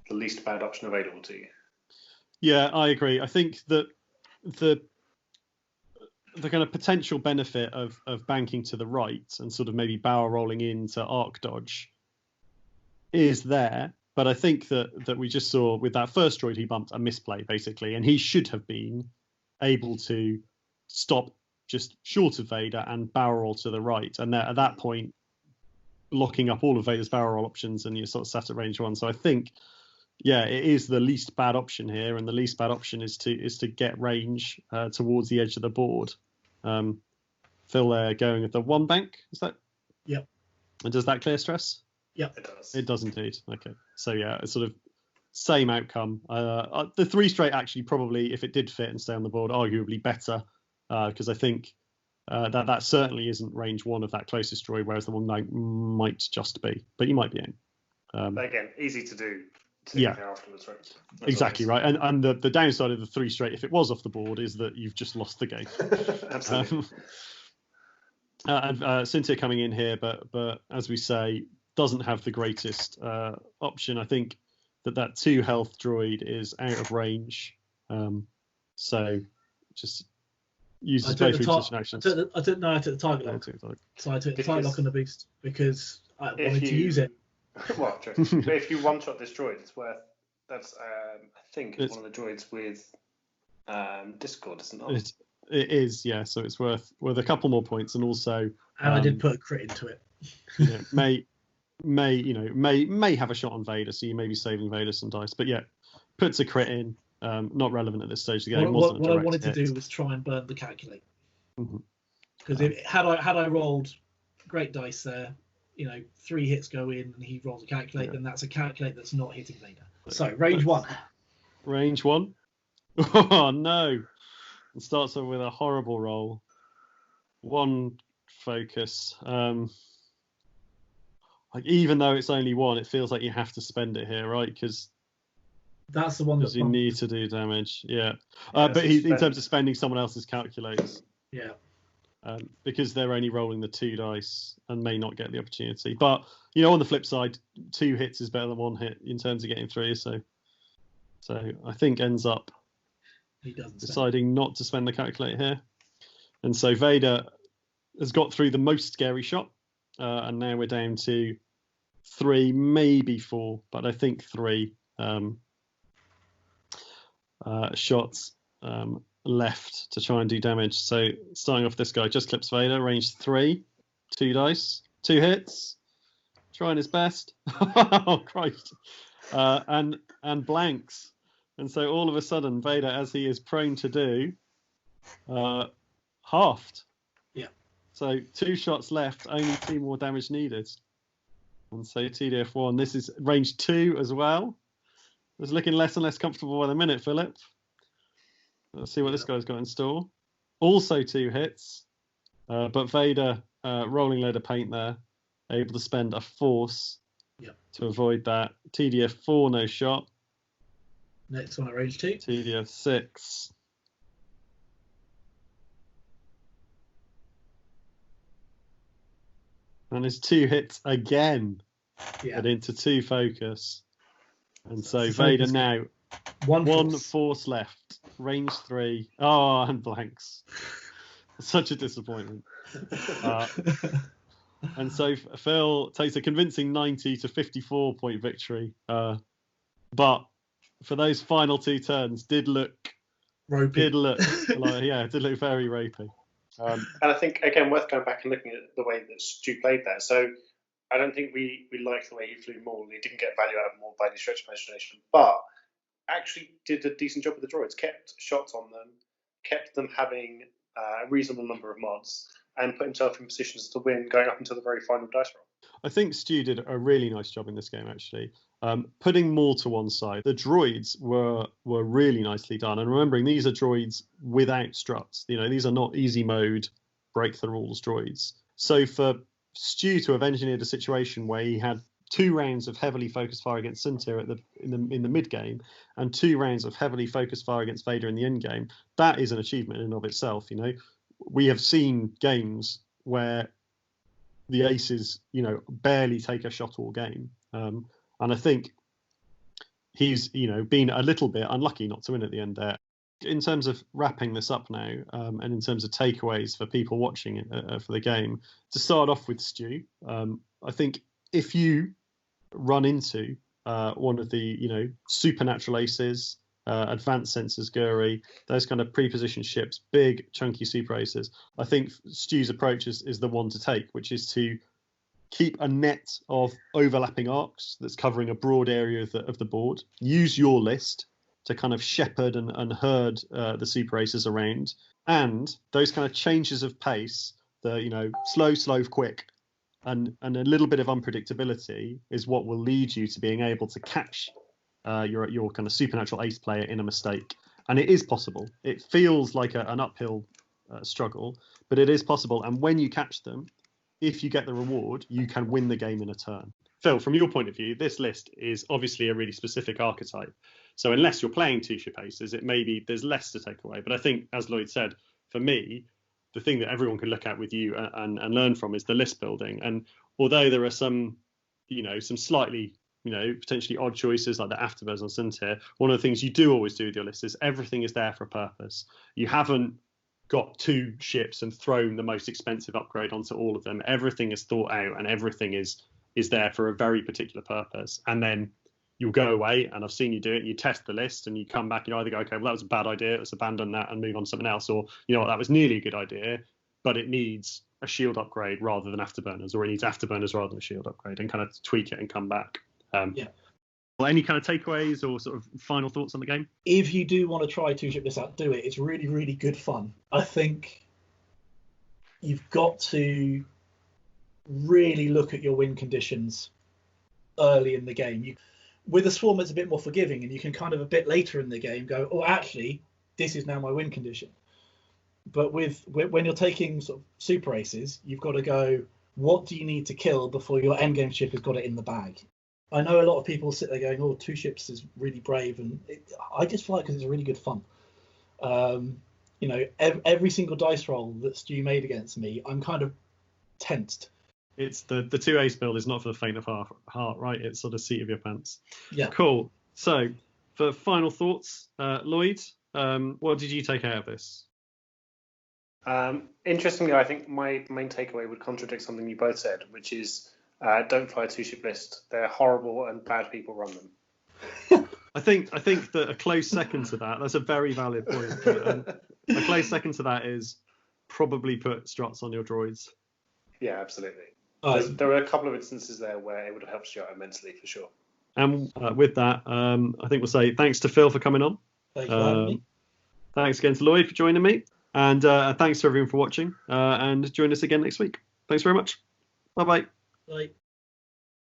the least bad option available to you. Yeah, I agree. I think that the kind of potential benefit of banking to the right and sort of maybe barrel rolling into arc dodge is there. But I think that we just saw with that first droid, he bumped a misplay, basically, and he should have been able to stop just short of Vader and barrel roll to the right. And at that point, locking up all of Vader's barrel roll options, and you're sort of sat at range 1. So I think, yeah, it is the least bad option here, and the least bad option is to get range towards the edge of the board. Phil there going with the 1 bank, is that? Yep. And does that clear stress? Yep. It does. It does indeed. Okay. So yeah, it's sort of same outcome. The 3 straight actually probably, if it did fit and stay on the board, arguably better, because I think that certainly isn't range 1 of that closest droid, whereas the 1 bank might just be, but you might be in. But again, easy to do. Yeah, afterwards, right? That's exactly right. And the downside of the 3 straight, if it was off the board, is that you've just lost the game. Absolutely. And Cynthia coming in here, but as we say, doesn't have the greatest option. I think that 2 health droid is out of range, so just uses both reposition actions. I didn't know I took the target lock, so I took the target lock on the beast because I wanted to use it. Well, true. But if you one-shot this droid, it's worth. That's I think it's one of the droids with Discord, isn't it? It is, yeah. So it's worth a couple more points, and also. And I did put a crit into it. May have a shot on Vader, so you may be saving Vader some dice. But yeah, puts a crit in. Not relevant at this stage of the game. What I wanted to do was try and burn the calculate. Because had I rolled great dice there, 3 hits go in and he rolls a calculate, then that's a calculate that's not hitting Vader. So range 1. Range 1. Oh no! It starts off with a horrible roll. 1 focus. Even though it's only 1, it feels like you have to spend it here, right? Because that's the one that you need to do damage. Yeah. But in terms of spending someone else's calculates. Yeah. Because they're only rolling the 2 dice and may not get the opportunity. But on the flip side, 2 hits is better than 1 hit in terms of getting 3. So I think ends up deciding not to spend the calculate here, and so Vader has got through the most scary shot, and now we're down to 3, maybe 4, but I think 3 shots left to try and do damage. So starting off, this guy just clips Vader, range 3, 2 dice, 2 hits, trying his best. Oh Christ! And blanks, and so all of a sudden Vader, as he is prone to do, halved. Yeah. So 2 shots left, only 2 more damage needed, and so TDF1. This is range 2 as well. It's looking less and less comfortable by the minute, Philip. Let's see what this guy's got in store. Also 2 hits, but Vader rolling load of paint there, able to spend a force to avoid that. TDF4, no shot. Next one at range 2. TDF6. And his 2 hits again. But into 2 focus. And so Vader now, 1 force left. Range 3. Oh, and blanks. Such a disappointment. And so Phil takes a convincing 90 to 54 point victory but for those final 2 turns, did look Ropey. did look very ropey. And I think, again, worth going back and looking at the way that Stu played that. So I don't think we liked the way he flew Maul. He didn't get value out of Maul by any stretch of imagination, but actually did a decent job with the droids, kept shots on them, kept them having a reasonable number of mods, and put himself in positions to win going up until the very final dice roll. I think Stu did a really nice job in this game, actually. Putting Maul to one side, the droids were really nicely done. And remembering, these are droids without struts. You know, these are not easy mode, break the rules droids. So for Stu to have engineered a situation where he had 2 rounds of heavily focused fire against Suntir in the mid game, and 2 rounds of heavily focused fire against Vader in the end game, that is an achievement in and of itself. You know, we have seen games where the aces, you know, barely take a shot all game. And I think he's, you know, been a little bit unlucky not to win at the end there. In terms of wrapping this up now, and in terms of takeaways for people watching for the game, to start off with, Stu, I think if you run into one of the, you know, supernatural aces, advanced sensors, Guri, those kind of pre-positioned ships, big chunky super aces, I think Stu's approach is the one to take, which is to keep a net of overlapping arcs that's covering a broad area of the board. Use your list to kind of shepherd and herd the super aces around, and those kind of changes of pace, the, you know, slow, quick, and a little bit of unpredictability is what will lead you to being able to catch your kind of supernatural ace player in a mistake. And it is possible. It feels like an uphill struggle, but it is possible. And when you catch them, if you get the reward, you can win the game in a turn. Phil, from your point of view, this list is obviously a really specific archetype. So unless you're playing 2 ship aces, there's less to take away. But I think, as Lloyd said, for me, the thing that everyone can look at with you and learn from is the list building. And although there are some, you know, some slightly, you know, potentially odd choices like the Afterburners on Suntir, one of the things you do always do with your list is everything is there for a purpose. You haven't got 2 ships and thrown the most expensive upgrade onto all of them. Everything is thought out and everything is there for a very particular purpose. And then you'll go away, and I've seen you do it, and you test the list and you come back, you either go, okay, well, that was a bad idea, let's abandon that and move on to something else, or, you know what, that was nearly a good idea, but it needs a shield upgrade rather than Afterburners, or it needs Afterburners rather than a shield upgrade, and kind of tweak it and come back. Well, any kind of takeaways or sort of final thoughts on the game? If you do want to try 2 ship this out, do it. It's really, really good fun. I think you've got to really look at your win conditions early in the game. With a swarm, it's a bit more forgiving, and you can kind of a bit later in the game go, oh, actually, this is now my win condition. But when you're taking sort of super aces, you've got to go, what do you need to kill before your endgame ship has got it in the bag? I know a lot of people sit there going, oh, 2 ships is really brave, and I just feel like because it's really good fun. You know, every single dice roll that Stu made against me, I'm kind of tensed. It's the 2 ace build is not for the faint of heart, right? It's sort of seat of your pants. Yeah. Cool. So for final thoughts, Lloyd, what did you take out of this? Interestingly, I think my main takeaway would contradict something you both said, which is don't fly a 2-ship list. They're horrible and bad people run them. I think that a close second to that's a very valid point. But, a close second to that is probably put struts on your droids. Yeah, absolutely. There were a couple of instances there where it would have helped you out immensely, for sure. And with that, I think we'll say thanks to Phil for coming on. Thanks for having me. Thanks again to Lloyd for joining me. And thanks to everyone for watching. And join us again next week. Thanks very much. Bye-bye. Bye.